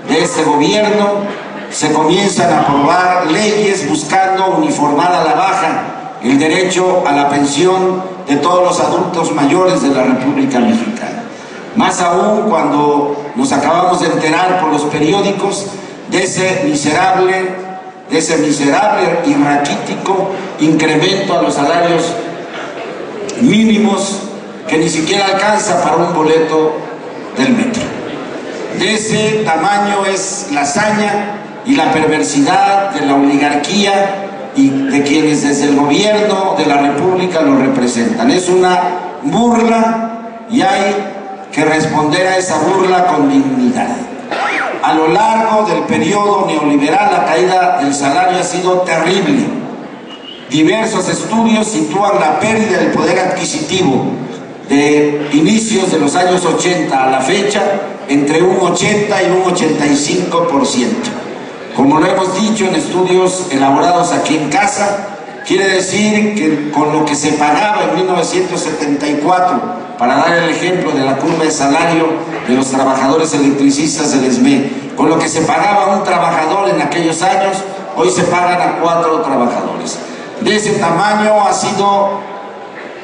de este gobierno se comienzan a aprobar leyes buscando uniformar a la baja el derecho a la pensión de todos los adultos mayores de la República Mexicana. Más aún cuando nos acabamos de enterar por los periódicos de ese miserable y raquítico incremento a los salarios mínimos que ni siquiera alcanza para un boleto del metro. De ese tamaño es la hazaña y la perversidad de la oligarquía y de quienes desde el gobierno de la República lo representan. Es una burla y hay que responder a esa burla con dignidad. A lo largo del periodo neoliberal la caída del salario ha sido terrible. Diversos estudios sitúan la pérdida del poder adquisitivo de inicios de los años 80 a la fecha entre un 80 y un 85%. Como lo hemos dicho en estudios elaborados aquí en casa, quiere decir que con lo que se pagaba en 1974, para dar el ejemplo de la curva de salario de los trabajadores electricistas del ESME, con lo que se pagaba a un trabajador en aquellos años, hoy se pagan a 4 trabajadores. De ese tamaño ha sido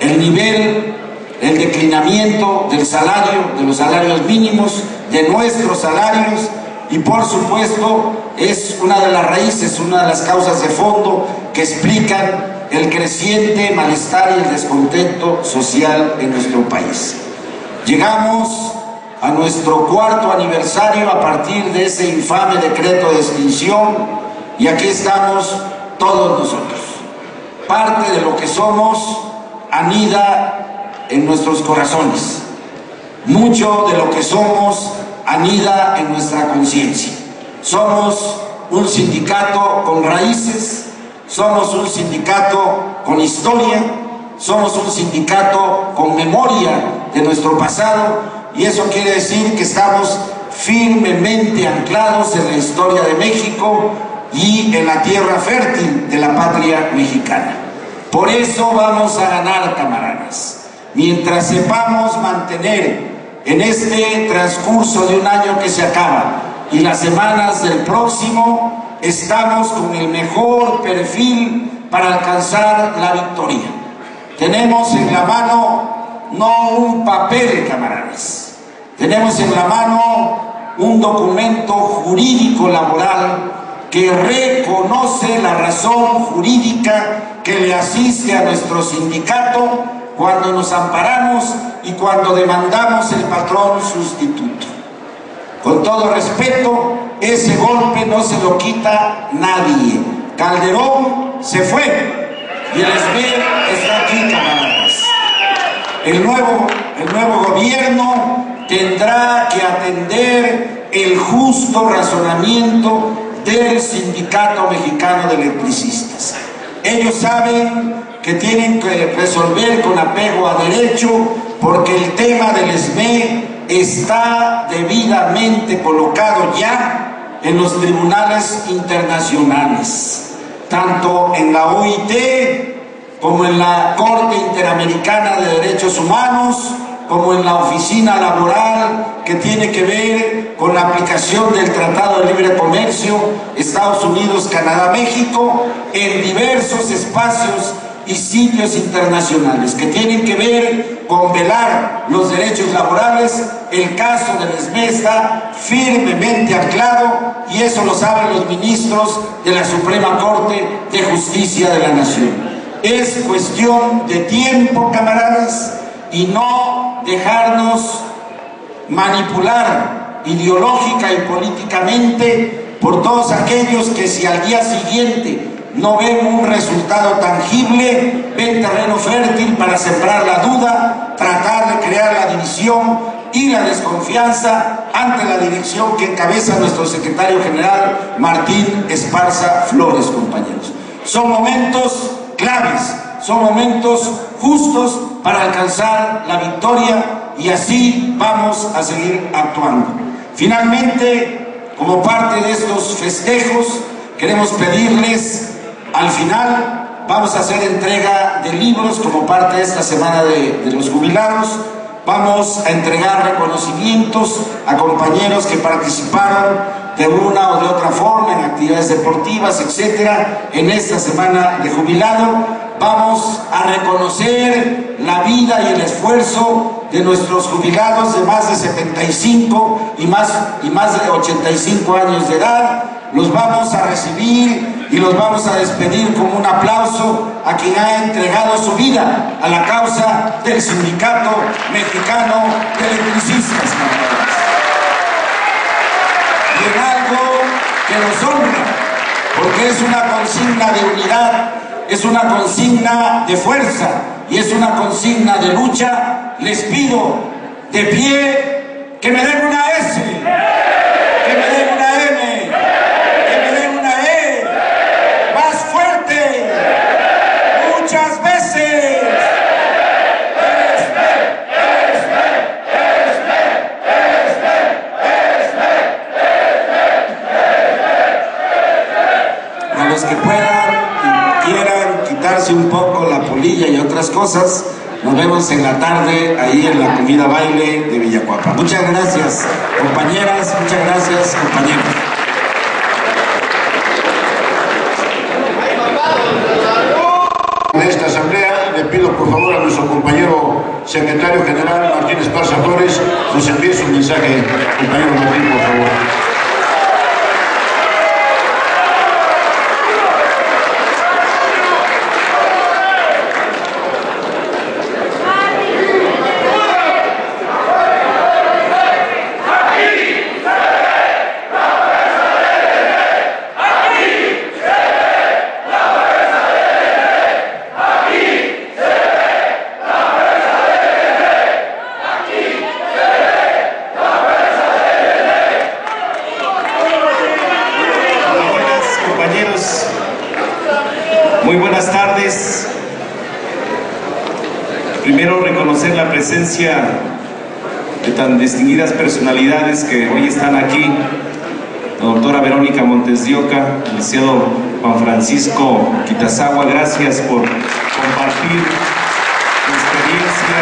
el nivel, el declinamiento del salario, de los salarios mínimos, de nuestros salarios, y por supuesto es una de las raíces, una de las causas de fondo que explican el creciente malestar y el descontento social en nuestro país. Llegamos a nuestro 4º aniversario a partir de ese infame decreto de extinción y aquí estamos todos nosotros. Parte de lo que somos anida en nuestros corazones. Mucho de lo que somos anida en nuestra conciencia. Somos un sindicato con raíces, somos un sindicato con historia, somos un sindicato con memoria de nuestro pasado, y eso quiere decir que estamos firmemente anclados en la historia de México y en la tierra fértil de la patria mexicana. Por eso vamos a ganar, camaradas. Mientras sepamos mantener en este transcurso de un año que se acaba y las semanas del próximo, estamos con el mejor perfil para alcanzar la victoria. Tenemos en la mano no un papel, camaradas, tenemos en la mano un documento jurídico laboral que reconoce la razón jurídica que le asiste a nuestro sindicato cuando nos amparamos y cuando demandamos el patrón sustituto. Con todo respeto, ese golpe no se lo quita nadie. Calderón se fue y el SME está aquí, camaradas. El nuevo gobierno tendrá que atender el justo razonamiento del Sindicato Mexicano de Electricistas. Ellos saben que tienen que resolver con apego a derecho, porque el tema del SME está debidamente colocado ya en los tribunales internacionales, tanto en la OIT como en la Corte Interamericana de Derechos Humanos, como en la Oficina Laboral que tiene que ver con la aplicación del Tratado de Libre Comercio Estados Unidos, Canadá, México, en diversos espacios y sitios internacionales que tienen que ver con velar los derechos laborales. El caso del SME está firmemente anclado y eso lo saben los ministros de la Suprema Corte de Justicia de la Nación. Es cuestión de tiempo, camaradas, y no dejarnos manipular ideológica y políticamente por todos aquellos que, si al día siguiente no ven un resultado tangible, ven terreno fértil para sembrar la duda, tratar de crear la división y la desconfianza ante la dirección que encabeza nuestro secretario general Martín Esparza Flores, compañeros. Son momentos claves, son momentos justos para alcanzar la victoria y así vamos a seguir actuando. Finalmente, como parte de estos festejos, queremos pedirles, al final vamos a hacer entrega de libros como parte de esta semana de los jubilados. Vamos a entregar reconocimientos a compañeros que participaron de una o de otra forma en actividades deportivas, etcétera, en esta semana de jubilado. Vamos a reconocer la vida y el esfuerzo de nuestros jubilados de más de 75 y más de 85 años de edad. Los vamos a recibir y los vamos a despedir con un aplauso a quien ha entregado su vida a la causa del Sindicato Mexicano de Electricistas. Y en algo que nos honra, porque es una consigna de unidad, es una consigna de fuerza y es una consigna de lucha, les pido de pie que me den una S, que me den una M, que me den una E, más fuerte, muchas veces. A los que puedan y quieran quitarse un poco la polilla y otras cosas, nos vemos en la tarde ahí en la comida baile de Villacuapa. Muchas gracias, compañeras, muchas gracias, compañeros. De esta asamblea le pido por favor a nuestro compañero secretario general Martín Esparza Flores nos envíe su mensaje. Compañero Martín, por favor. compañeros, muy buenas tardes. Primero, reconocer la presencia de tan distinguidas personalidades que hoy están aquí: la doctora Verónica Montes de Oca, el licenciado Juan Francisco Quitazagua. Gracias por compartir su experiencia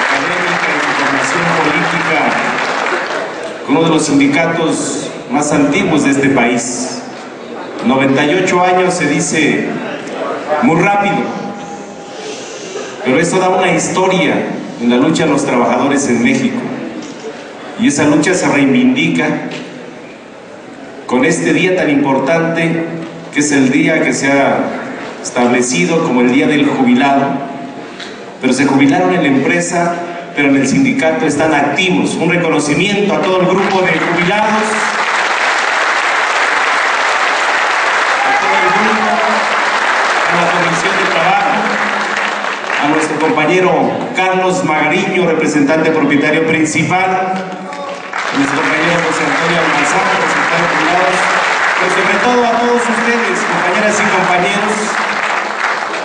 académica y su formación política con uno de los sindicatos más antiguos de este país. 98 años se dice muy rápido, pero eso da una historia en la lucha de los trabajadores en México, y esa lucha se reivindica con este día tan importante, que es el día que se ha establecido como el Día del Jubilado. Pero se jubilaron en la empresa, pero en el sindicato están activos. Un reconocimiento a todo el grupo de jubilados, a todo el grupo, a la Comisión de Trabajo, a nuestro compañero Carlos Magariño, representante propietario principal, a nuestro compañero José Antonio Almanzán, representante de jubilados, pero sobre todo a todos ustedes, compañeras y compañeros,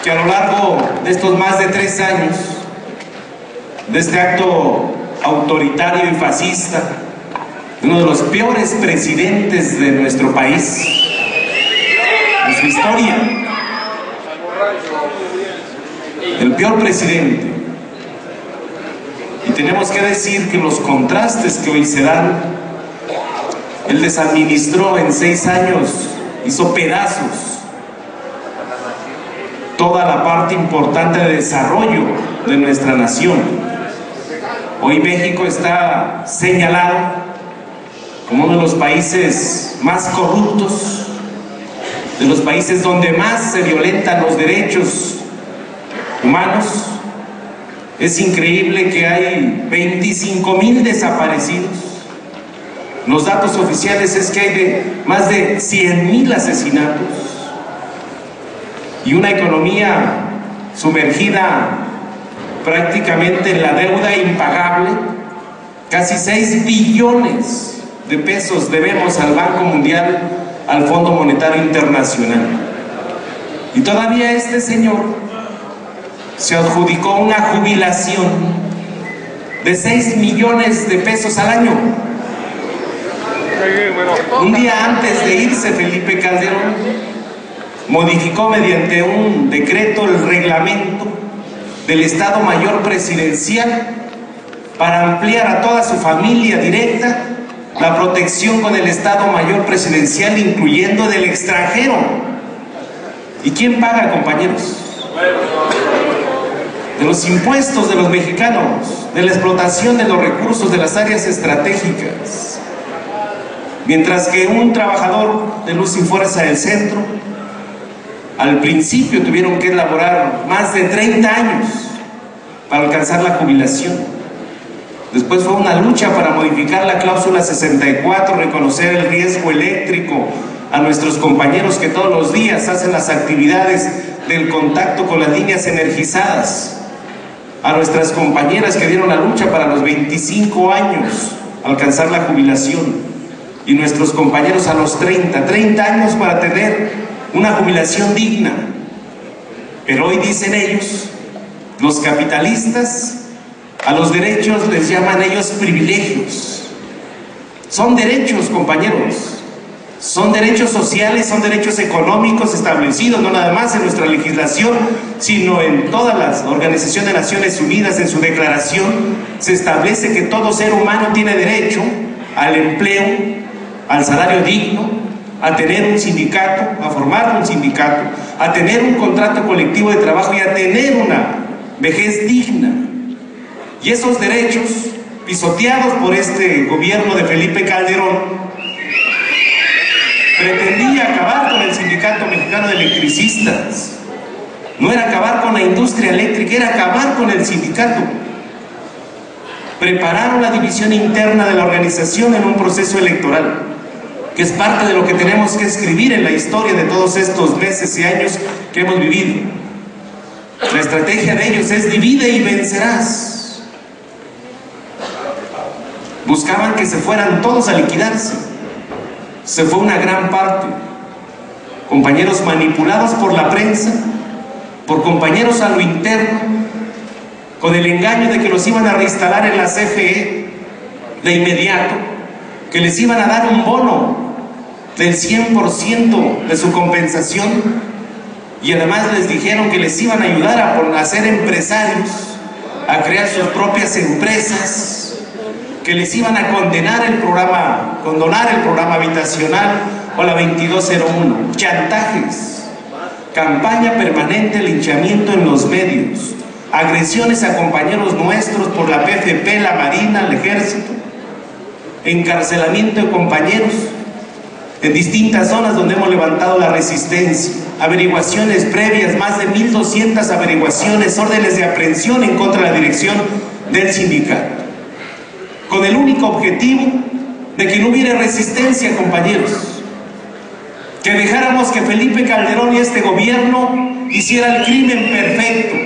que a lo largo de estos más de 3 años, de este acto autoritario y fascista, uno de los peores presidentes de nuestro país, en su historia, el peor presidente. Y tenemos que decir que los contrastes que hoy se dan, él desadministró en 6 años, hizo pedazos toda la parte importante de desarrollo de nuestra nación. Hoy México está señalado como uno de los países más corruptos, de los países donde más se violentan los derechos humanos. Es increíble que hay 25,000 desaparecidos. Los datos oficiales es que hay más de 100,000 asesinatos y una economía sumergida prácticamente en la deuda impagable. Casi 6 billones de pesos debemos al Banco Mundial, al Fondo Monetario Internacional. Y todavía este señor se adjudicó una jubilación de 6 millones de pesos al año. Un día antes de irse, Felipe Calderón modificó mediante un decreto el reglamento del Estado Mayor Presidencial para ampliar a toda su familia directa la protección con el Estado Mayor Presidencial, incluyendo del extranjero. ¿Y quién paga, compañeros? De los impuestos de los mexicanos, de la explotación de los recursos de las áreas estratégicas. Mientras que un trabajador de Luz y Fuerza del Centro, al principio tuvieron que elaborar más de 30 años para alcanzar la jubilación. Después fue una lucha para modificar la cláusula 64, reconocer el riesgo eléctrico a nuestros compañeros que todos los días hacen las actividades del contacto con las líneas energizadas, a nuestras compañeras que dieron la lucha para los 25 años alcanzar la jubilación, y nuestros compañeros a los 30 años para tener una jubilación digna. Pero hoy dicen ellos, los capitalistas, a los derechos les llaman ellos privilegios. Son derechos, compañeros, son derechos sociales, son derechos económicos establecidos no nada más en nuestra legislación, sino en todas las organizaciones de Naciones Unidas. En su declaración se establece que todo ser humano tiene derecho al empleo, al salario digno, a tener un sindicato, a formar un sindicato, a tener un contrato colectivo de trabajo y a tener una vejez digna. Y esos derechos, pisoteados por este gobierno de Felipe Calderón, pretendía acabar con el Sindicato Mexicano de Electricistas. No era acabar con la industria eléctrica, era acabar con el sindicato. Prepararon la división interna de la organización en un proceso electoral, que es parte de lo que tenemos que escribir en la historia de todos estos meses y años que hemos vivido. La estrategia de ellos es divide y vencerás. Buscaban que se fueran todos a liquidarse. Se fue una gran parte. compañeros manipulados por la prensa, por compañeros a lo interno, con el engaño de que los iban a reinstalar en la CFE de inmediato, que les iban a dar un bono del 100% de su compensación, y además les dijeron que les iban a ayudar a ser empresarios, a crear sus propias empresas, que les iban a condonar el programa habitacional o la 2201, chantajes, campaña permanente, linchamiento en los medios, agresiones a compañeros nuestros por la PFP, la Marina, el Ejército, encarcelamiento de compañeros en distintas zonas donde hemos levantado la resistencia, averiguaciones previas, más de 1,200 averiguaciones, órdenes de aprehensión en contra de la dirección del sindicato, con el único objetivo de que no hubiera resistencia, compañeros, que dejáramos que Felipe Calderón y este gobierno hiciera el crimen perfecto,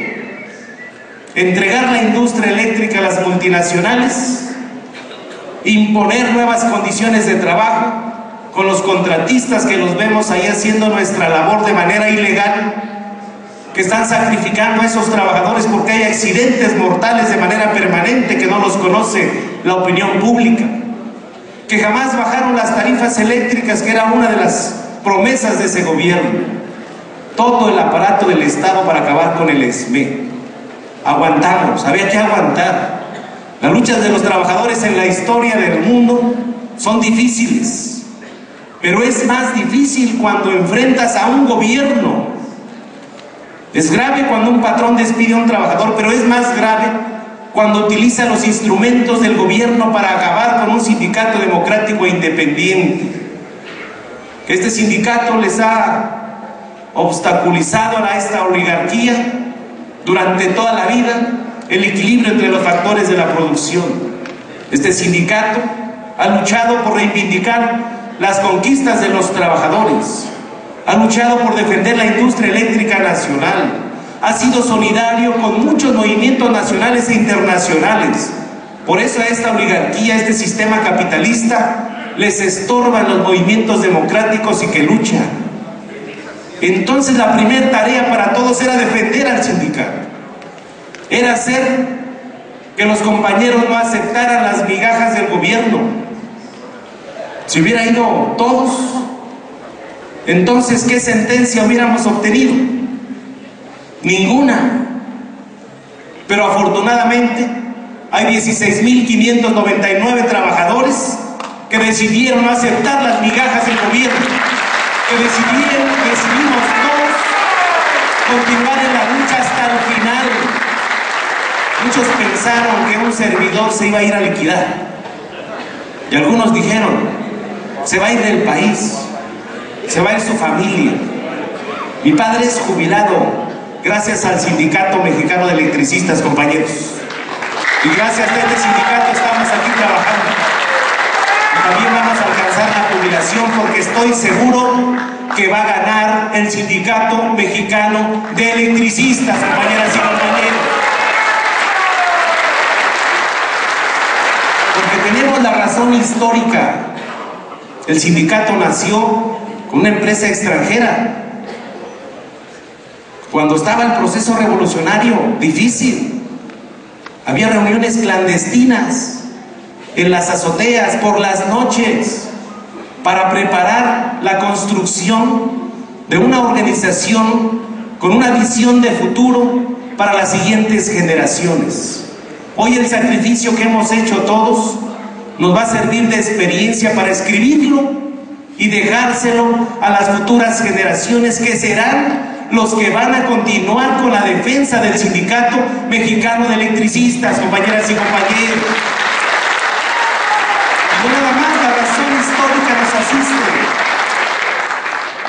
entregar la industria eléctrica a las multinacionales, imponer nuevas condiciones de trabajo con los contratistas que los vemos ahí haciendo nuestra labor de manera ilegal, que están sacrificando a esos trabajadores porque hay accidentes mortales de manera permanente que no los conoce la opinión pública, que jamás bajaron las tarifas eléctricas, que era una de las promesas de ese gobierno, todo el aparato del Estado para acabar con el ESME. Aguantamos, había que aguantar. Las luchas de los trabajadores en la historia del mundo son difíciles, pero es más difícil cuando enfrentas a un gobierno. Es grave cuando un patrón despide a un trabajador, pero es más grave cuando utiliza los instrumentos del gobierno para acabar con un sindicato democrático e independiente. Este sindicato les ha obstaculizado a esta oligarquía durante toda la vida el equilibrio entre los factores de la producción. Este sindicato ha luchado por reivindicar las conquistas de los trabajadores, ha luchado por defender la industria eléctrica nacional, ha sido solidario con muchos movimientos nacionales e internacionales. Por eso a esta oligarquía, a este sistema capitalista, les estorban los movimientos democráticos y que luchan. Entonces la primera tarea para todos era defender al sindicato, era hacer que los compañeros no aceptaran las migajas del gobierno. Si hubiera ido todos, entonces ¿qué sentencia hubiéramos obtenido? Ninguna. Pero afortunadamente hay 16,599 trabajadores que decidieron no aceptar las migajas del gobierno, que decidimos todos continuar en la lucha hasta el final. Muchos pensaron que un servidor se iba a ir a liquidar, y algunos dijeron: se va a ir del país, se va a ir su familia. Mi padre es jubilado gracias al Sindicato Mexicano de Electricistas, compañeros, y gracias a este sindicato estamos aquí trabajando, y también vamos a alcanzar la jubilación, porque estoy seguro que va a ganar el Sindicato Mexicano de Electricistas, compañeras y compañeros, porque tenemos la razón histórica. El sindicato nació con una empresa extranjera. Cuando estaba el proceso revolucionario difícil, había reuniones clandestinas en las azoteas por las noches para preparar la construcción de una organización con una visión de futuro para las siguientes generaciones. Hoy el sacrificio que hemos hecho todos nos va a servir de experiencia para escribirlo y dejárselo a las futuras generaciones, que serán los que van a continuar con la defensa del Sindicato Mexicano de Electricistas, compañeras y compañeros. No nada más la razón histórica nos asiste,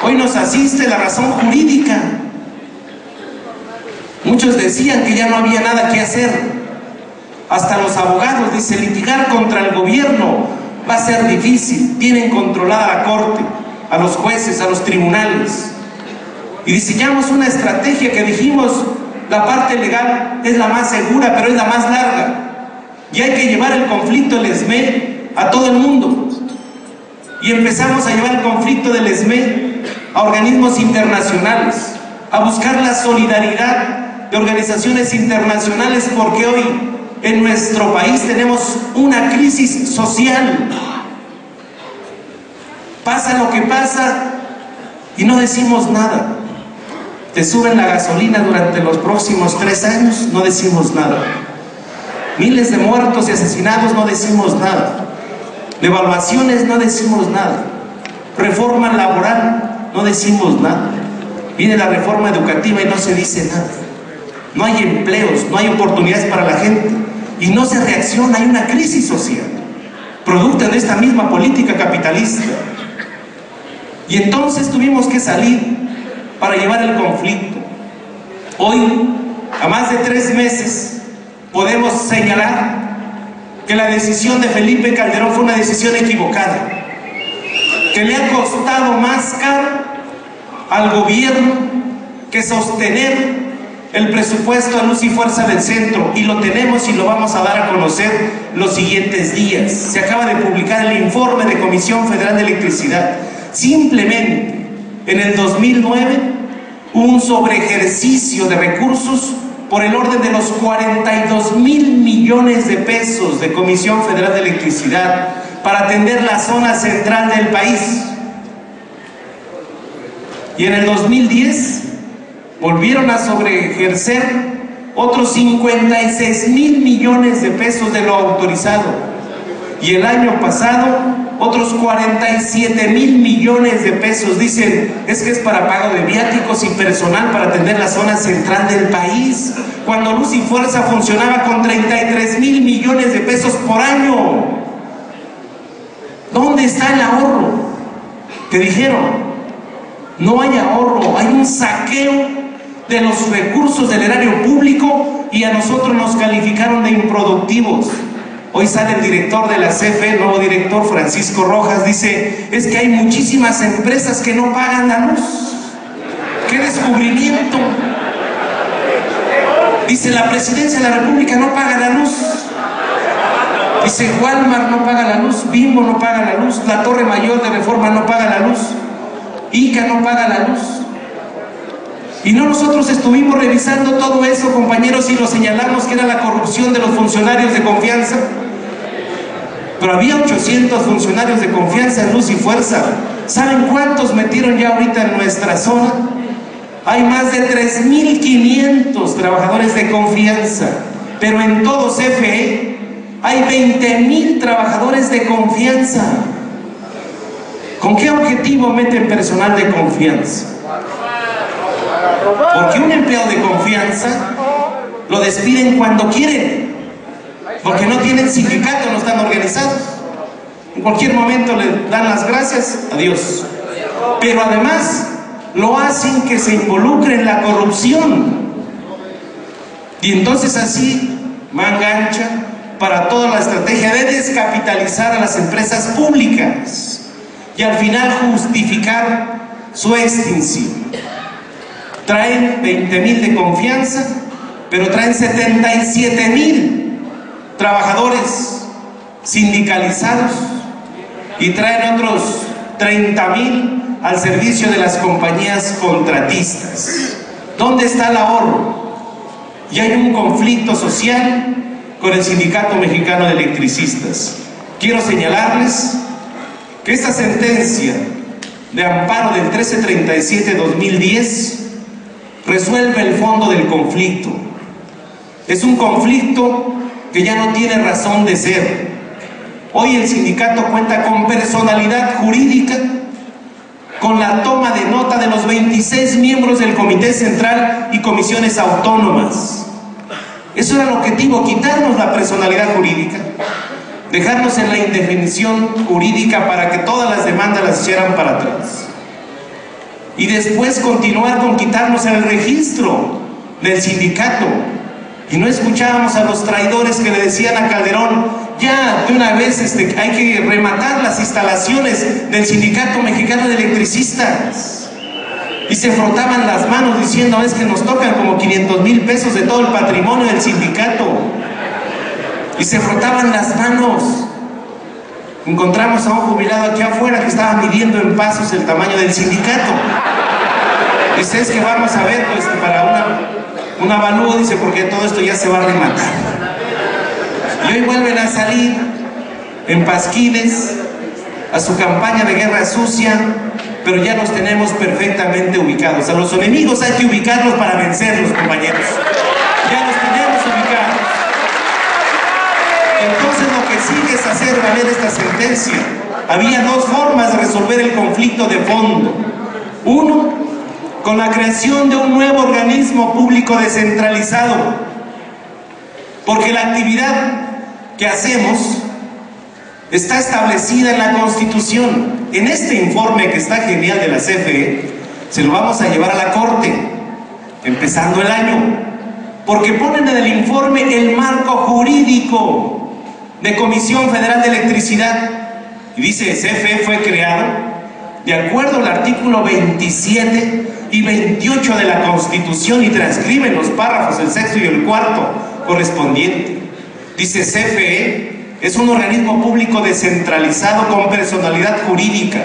hoy nos asiste la razón jurídica. Muchos decían que ya no había nada que hacer. Hasta los abogados dicen: litigar contra el gobierno va a ser difícil, tienen controlada la corte, a los jueces, a los tribunales. Y diseñamos una estrategia que dijimos: la parte legal es la más segura, pero es la más larga, y hay que llevar el conflicto del ESME a todo el mundo. Y empezamos a llevar el conflicto del ESME a organismos internacionales, a buscar la solidaridad de organizaciones internacionales, porque hoy en nuestro país tenemos una crisis social. Pasa lo que pasa y no decimos nada. Te suben la gasolina durante los próximos 3 años, no decimos nada. Miles de muertos y asesinados, no decimos nada. Devaluaciones, no decimos nada. Reforma laboral, no decimos nada. Viene la reforma educativa y no se dice nada. No hay empleos, no hay oportunidades para la gente y no se reacciona. Hay una crisis social producto de esta misma política capitalista. Y entonces tuvimos que salir para llevar el conflicto. Hoy, a más de 3 meses, podemos señalar que la decisión de Felipe Calderón fue una decisión equivocada, que le ha costado más caro al gobierno que sostener el presupuesto a luz y fuerza del centro, y lo tenemos y lo vamos a dar a conocer los siguientes días. Se acaba de publicar el informe de Comisión Federal de Electricidad. Simplemente en el 2009 hubo un sobreejercicio de recursos por el orden de los 42,000 millones de pesos de Comisión Federal de Electricidad para atender la zona central del país. Y en el 2010 volvieron a sobreejercer otros 56,000 millones de pesos de lo autorizado. Y el año pasado otros 47,000 millones de pesos. Dicen, es que es para pago de viáticos y personal para atender la zona central del país, cuando Luz y Fuerza funcionaba con 33,000 millones de pesos por año. ¿Dónde está el ahorro? Te dijeron, no hay ahorro, hay un saqueo de los recursos del erario público y a nosotros nos calificaron de improductivos. Hoy sale el director de la CFE, el nuevo director Francisco Rojas, dice, es que hay muchísimas empresas que no pagan la luz. ¡Qué descubrimiento! Dice, la Presidencia de la República no paga la luz. Dice, Walmart no paga la luz, Bimbo no paga la luz, la Torre Mayor de Reforma no paga la luz, ICA no paga la luz. Y no, nosotros estuvimos revisando todo eso, compañeros, y lo señalamos que era la corrupción de los funcionarios de confianza. Pero había 800 funcionarios de confianza en Luz y Fuerza. ¿Saben cuántos metieron ya ahorita en nuestra zona? Hay más de 3,500 trabajadores de confianza. Pero en todo CFE hay 20,000 trabajadores de confianza. ¿Con qué objetivo meten personal de confianza? Porque un empleado de confianza lo despiden cuando quieren, porque no tienen sindicato, no están organizados. En cualquier momento le dan las gracias, adiós. Pero además lo hacen que se involucre en la corrupción. Y entonces así, manga ancha para toda la estrategia de descapitalizar a las empresas públicas y al final justificar su extinción. Traen 20,000 de confianza, pero traen 77,000 trabajadores sindicalizados y traen otros 30,000 al servicio de las compañías contratistas. ¿Dónde está el ahorro? Y hay un conflicto social con el Sindicato Mexicano de Electricistas. Quiero señalarles que esta sentencia de amparo del 1337-2010 resuelve el fondo del conflicto. Es un conflicto que ya no tiene razón de ser. Hoy el sindicato cuenta con personalidad jurídica, con la toma de nota de los 26 miembros del Comité Central y comisiones autónomas. Eso era el objetivo, quitarnos la personalidad jurídica, dejarnos en la indefinición jurídica para que todas las demandas las echaran para atrás. Y después continuar con quitarnos el registro del sindicato. Y no escuchábamos a los traidores que le decían a Calderón, ya de una vez hay que rematar las instalaciones del Sindicato Mexicano de Electricistas. Y se frotaban las manos diciendo, es que nos tocan como 500,000 pesos de todo el patrimonio del sindicato. Y se frotaban las manos. encontramos a un jubilado aquí afuera que estaba midiendo en pasos el tamaño del sindicato. Dice, es que vamos a ver, pues, para un avalúo, dice, porque todo esto ya se va a rematar. Y hoy vuelven a salir en pasquines a su campaña de guerra sucia, pero ya los tenemos perfectamente ubicados. A los enemigos hay que ubicarlos para vencerlos, compañeros. Ya los tenemos ubicados. Entonces lo que sigue es hacer valer esta sentencia. Había dos formas de resolver el conflicto de fondo. Uno, con la creación de un nuevo organismo público descentralizado, porque la actividad que hacemos está establecida en la Constitución. En este informe que está genial de la CFE, se lo vamos a llevar a la Corte, empezando el año, porque ponen en el informe el marco jurídico de Comisión Federal de Electricidad, y dice, CFE fue creado de acuerdo al artículo 27 y 28 de la Constitución, y transcriben los párrafos, el sexto y el cuarto correspondiente. Dice, CFE es un organismo público descentralizado con personalidad jurídica,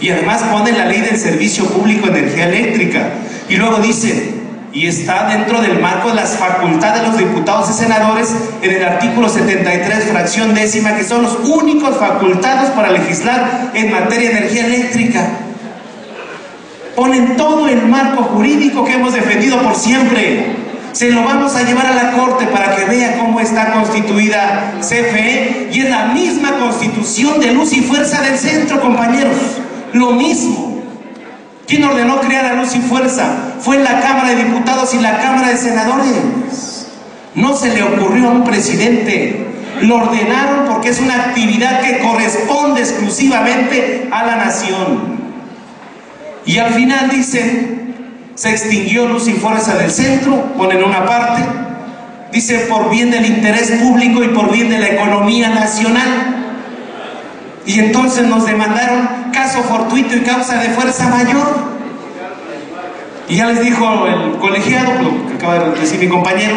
y además pone la ley del Servicio Público de Energía Eléctrica, y luego dice, y está dentro del marco de las facultades de los diputados y senadores en el artículo 73, fracción décima, que son los únicos facultados para legislar en materia de energía eléctrica. Ponen todo el marco jurídico que hemos defendido por siempre. Se lo vamos a llevar a la Corte para que vea cómo está constituida CFE, y es la misma constitución de Luz y Fuerza del Centro, compañeros. Lo mismo. ¿Quién ordenó crear a Luz y Fuerza? Fue la Cámara de Diputados y la Cámara de Senadores. No se le ocurrió a un presidente. Lo ordenaron porque es una actividad que corresponde exclusivamente a la nación. Y al final dicen, se extinguió Luz y Fuerza del Centro, ponen una parte, dice, por bien del interés público y por bien de la economía nacional. Y entonces nos demandaron caso fortuito y causa de fuerza mayor. Y ya les dijo el colegiado, lo que acaba de decir mi compañero,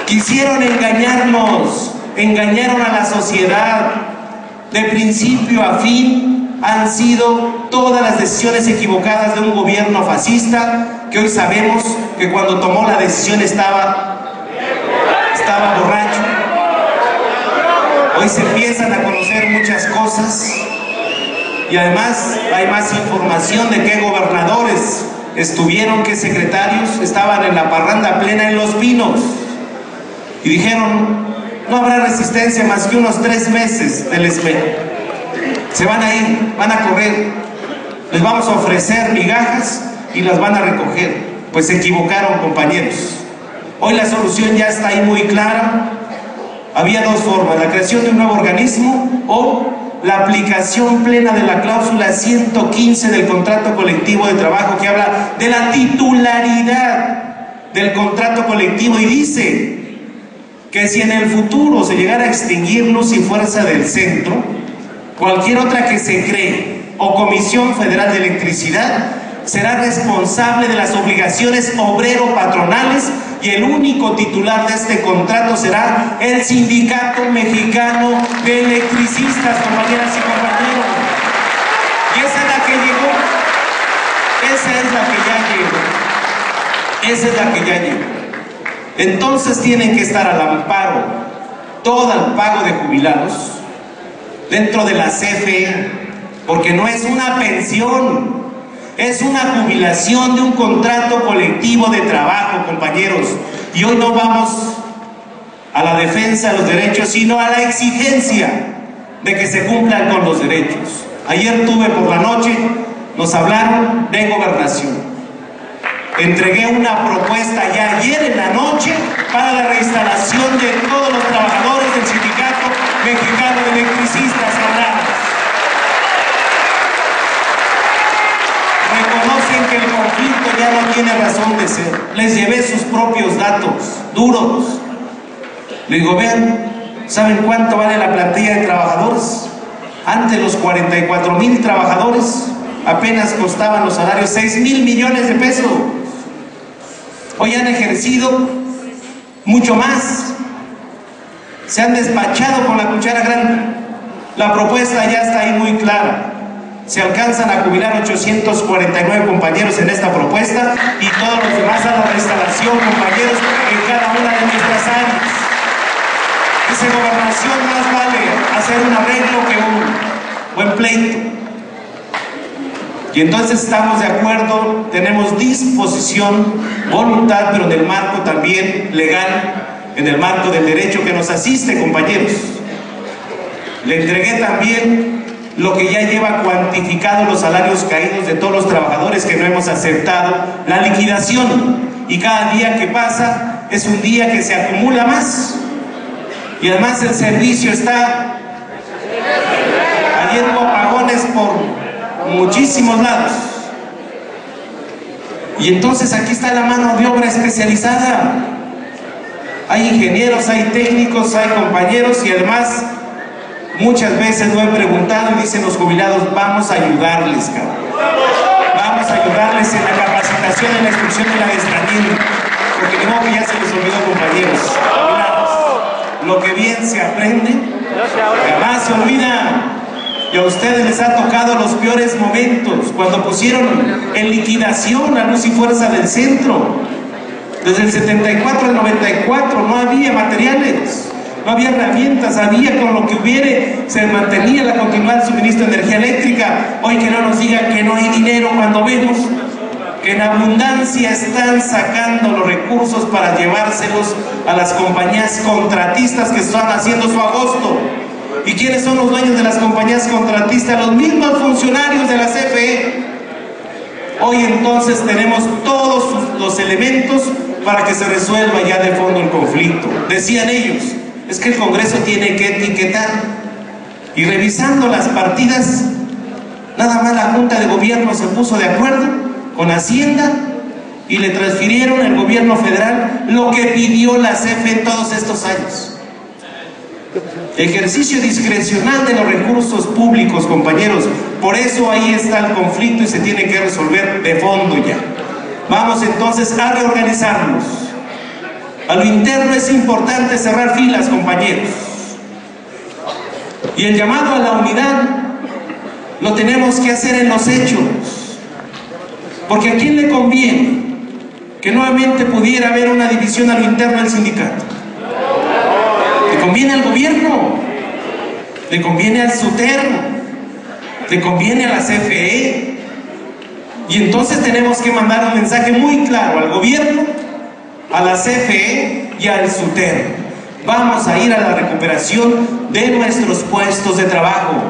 quisieron engañarnos, engañaron a la sociedad. De principio a fin han sido todas las decisiones equivocadas de un gobierno fascista, que hoy sabemos que cuando tomó la decisión estaba borracho. Hoy se empiezan a conocer muchas cosas, y además hay más información de qué gobernadores estuvieron, qué secretarios estaban en la parranda plena en Los Pinos, y dijeron, no habrá resistencia más que unos 3 meses del esmero. Se van a ir, van a correr, les vamos a ofrecer migajas y las van a recoger. Pues se equivocaron, compañeros. Hoy la solución ya está ahí muy clara. Había dos formas, la creación de un nuevo organismo o la aplicación plena de la cláusula 115 del contrato colectivo de trabajo, que habla de la titularidad del contrato colectivo, y dice que si en el futuro se llegara a extinguir Luz y Fuerza del Centro, cualquier otra que se cree o Comisión Federal de Electricidad será responsable de las obligaciones obrero-patronales, y el único titular de este contrato será el Sindicato Mexicano de Electricistas, compañeras y compañeros. Y esa es la que llegó, esa es la que ya llegó, esa es la que ya llegó. Entonces tienen que estar al amparo todo el pago de jubilados dentro de la CFE, porque no es una pensión, es una jubilación de un contrato colectivo de trabajo, compañeros. Y hoy no vamos a la defensa de los derechos, sino a la exigencia de que se cumplan con los derechos. Ayer tuve por la noche, nos hablaron de gobernación. Entregué una propuesta ya ayer en la noche para la reinstalación de todos los trabajadores del Sindicato Mexicano de Electricistas. Reconocen que el conflicto ya no tiene razón de ser. Les llevé sus propios datos duros. Les digo, vean, ¿saben cuánto vale la plantilla de trabajadores? Antes los 44,000 trabajadores apenas costaban los salarios 6,000 millones de pesos. Hoy han ejercido mucho más. se han despachado con la cuchara grande. La propuesta ya está ahí muy clara. Se alcanzan a jubilar 849 compañeros en esta propuesta y todos los demás a la restauración, compañeros, en cada una de nuestras áreas. Dice Gobernación, más vale hacer un arreglo que un buen pleito. Y entonces estamos de acuerdo, tenemos disposición, voluntad, pero en el marco también legal, en el marco del derecho que nos asiste, compañeros. Le entregué también lo que ya lleva cuantificado los salarios caídos de todos los trabajadores que no hemos aceptado la liquidación, y cada día que pasa es un día que se acumula más, y además el servicio está habiendo apagones por muchísimos lados. Y entonces aquí está la mano de obra especializada. Hay ingenieros, hay técnicos, hay compañeros, y además muchas veces lo he preguntado y dicen los jubilados, vamos a ayudarles, cabrón. Vamos a ayudarles en la capacitación, en la instrucción y el adiestramiento, porque de nuevo que ya se les olvidó, compañeros. Lo que bien se aprende, jamás se olvida. Y a ustedes les ha tocado los peores momentos, cuando pusieron en liquidación a Luz y Fuerza del Centro. Desde el 74 al 94 no había materiales, no había herramientas, había con lo que hubiere, se mantenía la continuidad del suministro de energía eléctrica. Hoy que no nos digan que no hay dinero, cuando vemos que en abundancia están sacando los recursos para llevárselos a las compañías contratistas que están haciendo su agosto. ¿Y quiénes son los dueños de las compañías contratistas? Los mismos funcionarios de la CFE. Hoy entonces tenemos todos los elementos para que se resuelva ya de fondo el conflicto. Decían ellos, es que el Congreso tiene que etiquetar. Y revisando las partidas, nada más la Junta de Gobierno se puso de acuerdo con Hacienda y le transfirieron al gobierno federal lo que pidió la CFE en todos estos años. Ejercicio discrecional de los recursos públicos, compañeros. Por eso ahí está el conflicto y se tiene que resolver de fondo ya. Vamos entonces a reorganizarnos. A lo interno es importante cerrar filas, compañeros. Y el llamado a la unidad lo tenemos que hacer en los hechos. Porque ¿a quién le conviene que nuevamente pudiera haber una división a lo interno del sindicato? ¿Le conviene al gobierno? ¿Le conviene al SUTER? ¿Le conviene a la CFE? Y entonces tenemos que mandar un mensaje muy claro al gobierno, a la CFE y al SUTER. Vamos a ir a la recuperación de nuestros puestos de trabajo.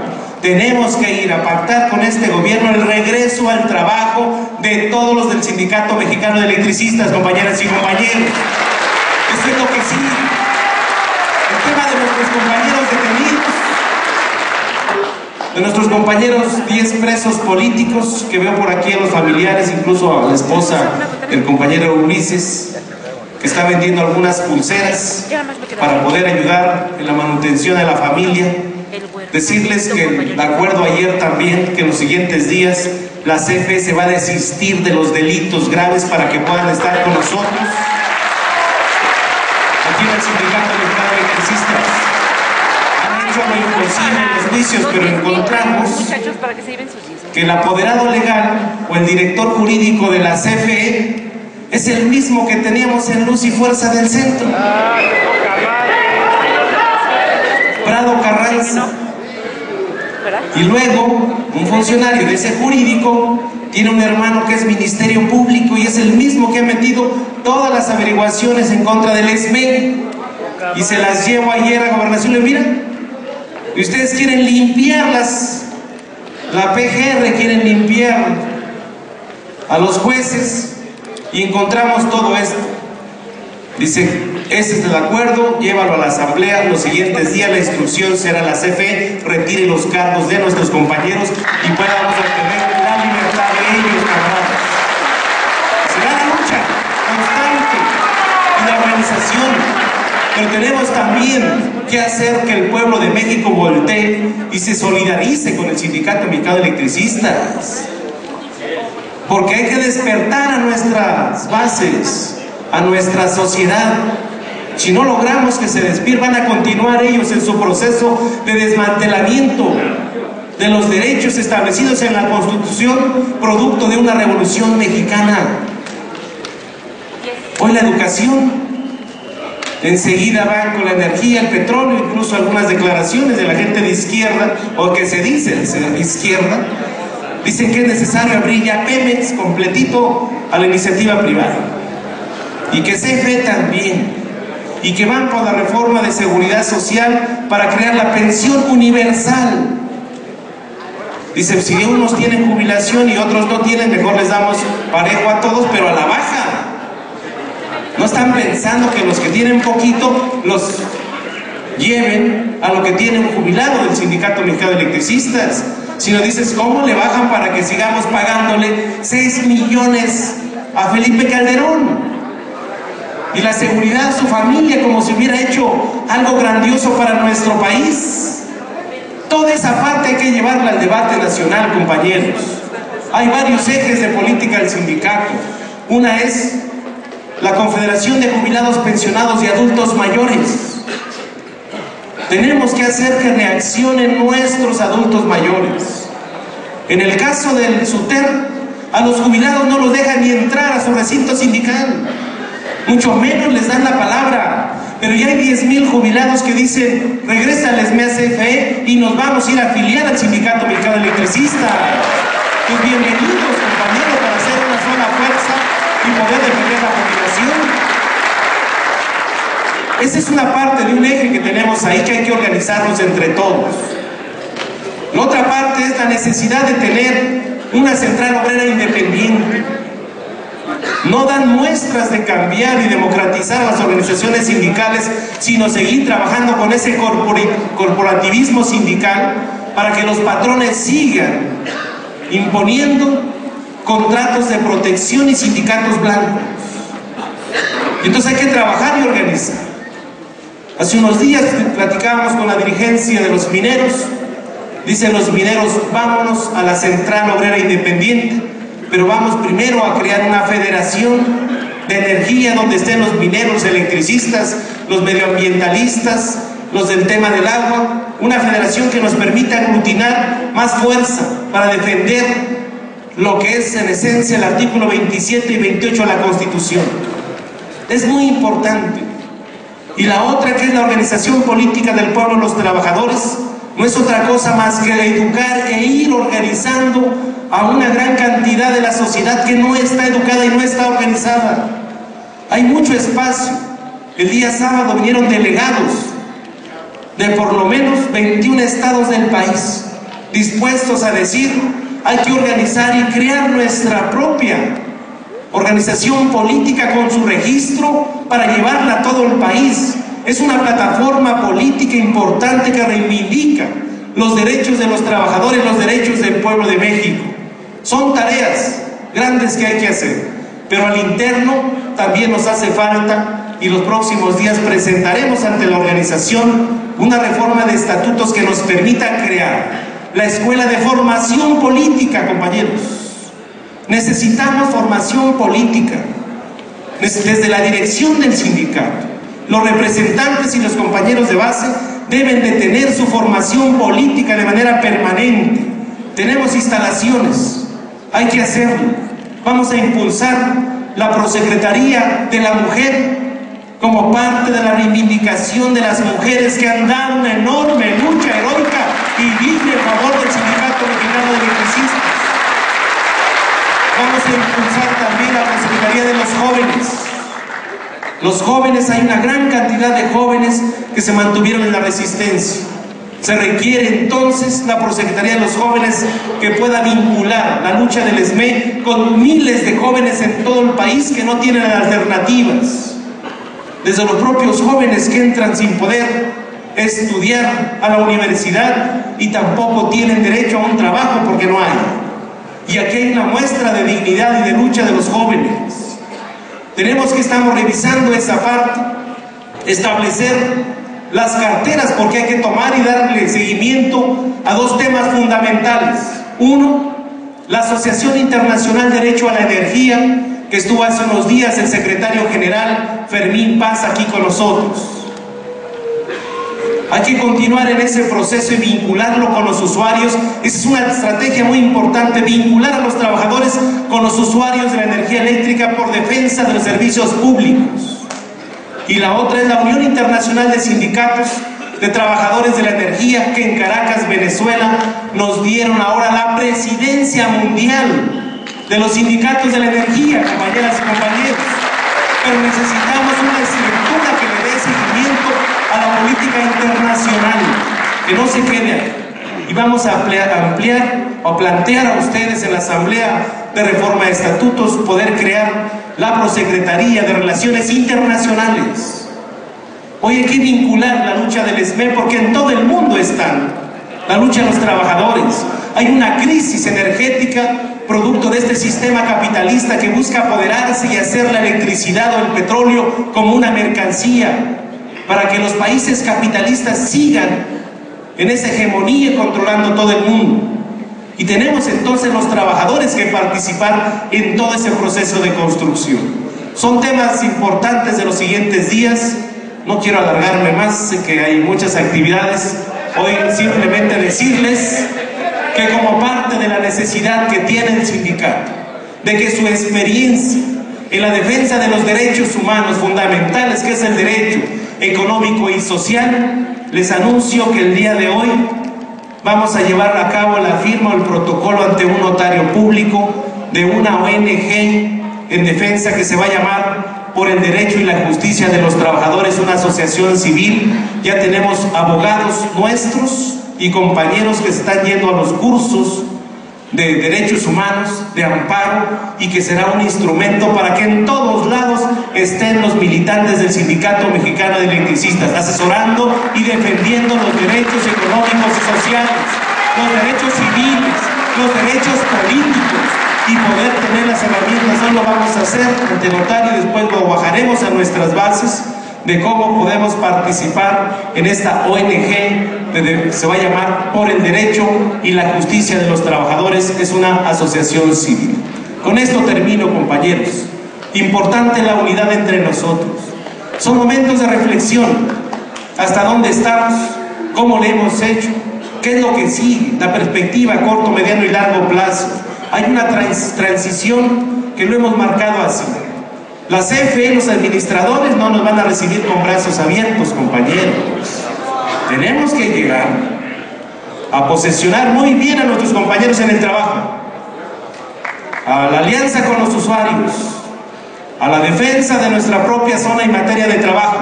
Tenemos que ir a pactar con este gobierno el regreso al trabajo de todos los del Sindicato Mexicano de Electricistas, compañeras y compañeros. Eso es lo que sí. El tema de nuestros compañeros detenidos, de nuestros compañeros 10 presos políticos, que veo por aquí a los familiares, incluso a la esposa del compañero Ulises, que está vendiendo algunas pulseras para poder ayudar en la manutención de la familia. Decirles que, de acuerdo ayer también, que en los siguientes días la CFE se va a desistir de los delitos graves para que puedan estar con nosotros aquí en el Sindicato Mexicano de Electricistas. Han hecho lo imposible en los juicios, pero encontramos que el apoderado legal o el director jurídico de la CFE es el mismo que teníamos en Luz y Fuerza del Centro, Prado Carranza. Y luego un funcionario de ese jurídico tiene un hermano que es Ministerio Público y es el mismo que ha metido todas las averiguaciones en contra del ESME, y se las llevo ayer a Gobernación. Le miran, y ustedes quieren limpiarlas, la PGR quieren limpiar a los jueces, y encontramos todo esto. Dice, ese es el acuerdo, llévalo a la asamblea, los siguientes días la instrucción será la CFE, retire los cargos de nuestros compañeros y podamos obtener la libertad de ellos, camaradas. Será la lucha constante y la organización, pero tenemos también que hacer que el pueblo de México voltee y se solidarice con el Sindicato Mexicano de Electricistas, porque hay que despertar a nuestras bases, a nuestra sociedad. Si no logramos que se despierten, van a continuar ellos en su proceso de desmantelamiento de los derechos establecidos en la Constitución, producto de una revolución mexicana. Hoy la educación enseguida va con la energía, el petróleo, incluso algunas declaraciones de la gente de izquierda, o que se dice de izquierda, dicen que es necesario abrir ya Pemex completito a la iniciativa privada, y que CFE también, y que van por la reforma de seguridad social para crear la pensión universal. Dicen, si unos tienen jubilación y otros no tienen, mejor les damos parejo a todos, pero a la baja. No están pensando que los que tienen poquito los lleven a lo que tiene un jubilado del Sindicato Mexicano de Electricistas, sino dices, ¿cómo le bajan para que sigamos pagándole 6 millones a Felipe Calderón? Y la seguridad de su familia, como si hubiera hecho algo grandioso para nuestro país. Toda esa parte hay que llevarla al debate nacional, compañeros. Hay varios ejes de política del sindicato. Una es la Confederación de Jubilados, Pensionados y Adultos Mayores. Tenemos que hacer que reaccionen nuestros adultos mayores. En el caso del SUTER, a los jubilados no los dejan ni entrar a su recinto sindical, mucho menos les dan la palabra. Pero ya hay 10,000 jubilados que dicen, regresa al SME a CFE y nos vamos a ir a afiliar al Sindicato Mexicano de Electricistas. Pues bienvenidos, compañeros, para hacer una sola fuerza y poder defender la jubilación. Esa es una parte de un eje que tenemos ahí, que hay que organizarnos entre todos. La otra parte es la necesidad de tener una central obrera independiente. No dan muestras de cambiar y democratizar las organizaciones sindicales, sino seguir trabajando con ese corporativismo sindical para que los patrones sigan imponiendo contratos de protección y sindicatos blancos. Entonces hay que trabajar y organizar. Hace unos días platicábamos con la dirigencia de los mineros. Dicen los mineros, vámonos a la Central Obrera Independiente, pero vamos primero a crear una federación de energía donde estén los mineros, electricistas, los medioambientalistas, los del tema del agua, una federación que nos permita aglutinar más fuerza para defender lo que es en esencia el artículo 27 y 28 de la Constitución. Es muy importante. Y la otra, que es la organización política del pueblo, los trabajadores, no es otra cosa más que educar e ir organizando a una gran cantidad de la sociedad que no está educada y no está organizada. Hay mucho espacio. El día sábado vinieron delegados de por lo menos 21 estados del país, dispuestos a decir, hay que organizar y crear nuestra propia organización política con su registro para llevarla a todo el país. Es una plataforma política importante que reivindica los derechos de los trabajadores, los derechos del pueblo de México. Son tareas grandes que hay que hacer, pero al interno también nos hace falta, y los próximos días presentaremos ante la organización una reforma de estatutos que nos permita crear la escuela de formación política, compañeros. Necesitamos formación política desde la dirección del sindicato. Los representantes y los compañeros de base deben de tener su formación política de manera permanente. Tenemos instalaciones, hay que hacerlo. Vamos a impulsar la Prosecretaría de la Mujer como parte de la reivindicación de las mujeres que han dado una enorme lucha heroica y digna en favor del Sindicato Mexicano de Electricistas. Vamos a impulsar también la Prosecretaría de los Jóvenes. Los jóvenes, hay una gran cantidad de jóvenes que se mantuvieron en la resistencia. Se requiere entonces la Prosecretaría de los Jóvenes que pueda vincular la lucha del SME con miles de jóvenes en todo el país que no tienen alternativas. Desde los propios jóvenes que entran sin poder estudiar a la universidad y tampoco tienen derecho a un trabajo porque no hay. Y aquí hay una muestra de dignidad y de lucha de los jóvenes. Tenemos que estamos revisando esa parte, establecer las carteras, porque hay que tomar y darle seguimiento a dos temas fundamentales. Uno, la Asociación Internacional Derecho a la Energía, que estuvo hace unos días el secretario general Fermín Paz aquí con nosotros. Hay que continuar en ese proceso y vincularlo con los usuarios. Esa es una estrategia muy importante, vincular a los trabajadores con los usuarios de la energía eléctrica por defensa de los servicios públicos. Y la otra es la Unión Internacional de Sindicatos de Trabajadores de la Energía, que en Caracas, Venezuela, nos dieron ahora la presidencia mundial de los sindicatos de la energía, compañeras y compañeros. Pero necesitamos una estructura que le dé seguimiento a la política internacional, que no se quede ahí. Y vamos a ampliar o plantear a ustedes en la Asamblea de Reforma de Estatutos poder crear la Prosecretaría de Relaciones Internacionales. Hoy hay que vincular la lucha del SME porque en todo el mundo están la lucha de los trabajadores. Hay una crisis energética producto de este sistema capitalista que busca apoderarse y hacer la electricidad o el petróleo como una mercancía para que los países capitalistas sigan en esa hegemonía controlando todo el mundo. Y tenemos entonces los trabajadores que participar en todo ese proceso de construcción. Son temas importantes de los siguientes días. No quiero alargarme más, sé que hay muchas actividades. Hoy simplemente decirles que como parte de la necesidad que tiene el sindicato, de que su experiencia en la defensa de los derechos humanos fundamentales, que es el derecho económico y social, les anuncio que el día de hoy vamos a llevar a cabo la firma o el protocolo ante un notario público de una ONG en defensa que se va a llamar Por el Derecho y la Justicia de los Trabajadores, una asociación civil. Ya tenemos abogados nuestros y compañeros que están yendo a los cursos de derechos humanos, de amparo, y que será un instrumento para que en todos lados estén los militantes del Sindicato Mexicano de Electricistas, asesorando y defendiendo los derechos económicos y sociales, los derechos civiles, los derechos políticos, y poder tener las herramientas. Hoy lo vamos a hacer ante notario y después lo bajaremos a nuestras bases de cómo podemos participar en esta ONG, se va a llamar Por el Derecho y la Justicia de los Trabajadores. Es una asociación civil. Con esto termino, compañeros. Importante la unidad entre nosotros. Son momentos de reflexión. ¿Hasta dónde estamos? ¿Cómo le hemos hecho? ¿Qué es lo que sigue? La perspectiva a corto, mediano y largo plazo. Hay una transición que lo hemos marcado así. La CFE, los administradores, no nos van a recibir con brazos abiertos, compañeros. Tenemos que llegar a posesionar muy bien a nuestros compañeros en el trabajo, a la alianza con los usuarios, a la defensa de nuestra propia zona y materia de trabajo,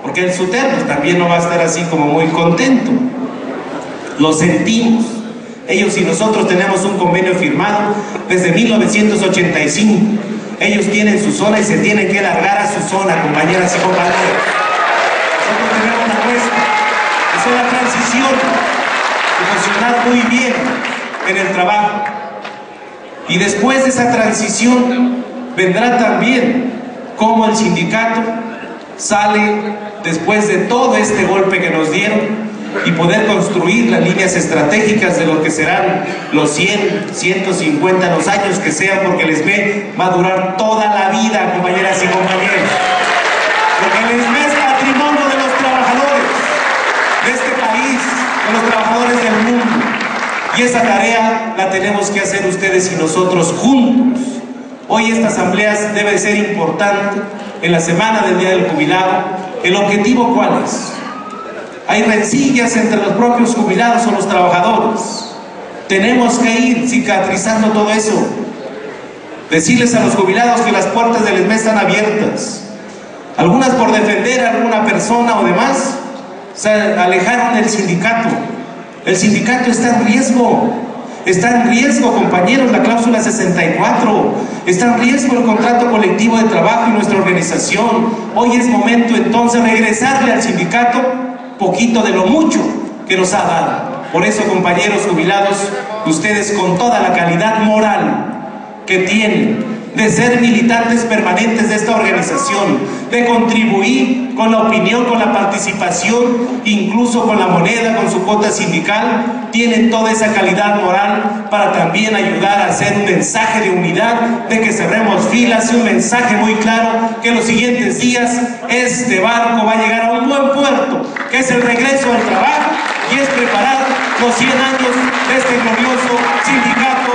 porque el SUTER pues, también no va a estar así como muy contento. Lo sentimos. Ellos y nosotros tenemos un convenio firmado desde 1985. Ellos tienen su zona y se tienen que largar a su zona, compañeras y compañeros. Nosotros tenemos la nuestra. Esa es la transición de funcionar muy bien en el trabajo. Y después de esa transición vendrá también cómo el sindicato sale después de todo este golpe que nos dieron y poder construir las líneas estratégicas de lo que serán los 100, 150, los años que sean, porque el SME va a durar toda la vida, compañeras y compañeros. Porque el SME es patrimonio de los trabajadores de este país, de los trabajadores del mundo. Y esa tarea la tenemos que hacer ustedes y nosotros juntos. Hoy esta asamblea debe ser importante en la semana del Día del Jubilado. ¿El objetivo cuál es? Hay rencillas entre los propios jubilados o los trabajadores. Tenemos que ir cicatrizando todo eso. Decirles a los jubilados que las puertas del SME están abiertas. Algunas por defender a alguna persona o demás se alejaron del sindicato. El sindicato está en riesgo. Está en riesgo, compañeros, la cláusula 64. Está en riesgo el contrato colectivo de trabajo y nuestra organización. Hoy es momento entonces regresarle al sindicato poquito de lo mucho que nos ha dado. Por eso, compañeros jubilados, ustedes con toda la calidad moral que tienen, de ser militantes permanentes de esta organización, de contribuir con la opinión, con la participación, incluso con la moneda, con su cuota sindical, tienen toda esa calidad moral para también ayudar a hacer un mensaje de unidad, de que cerremos filas, y un mensaje muy claro que en los siguientes días este barco va a llegar a un buen puerto, que es el regreso al trabajo y es preparar los 100 años de este glorioso sindicato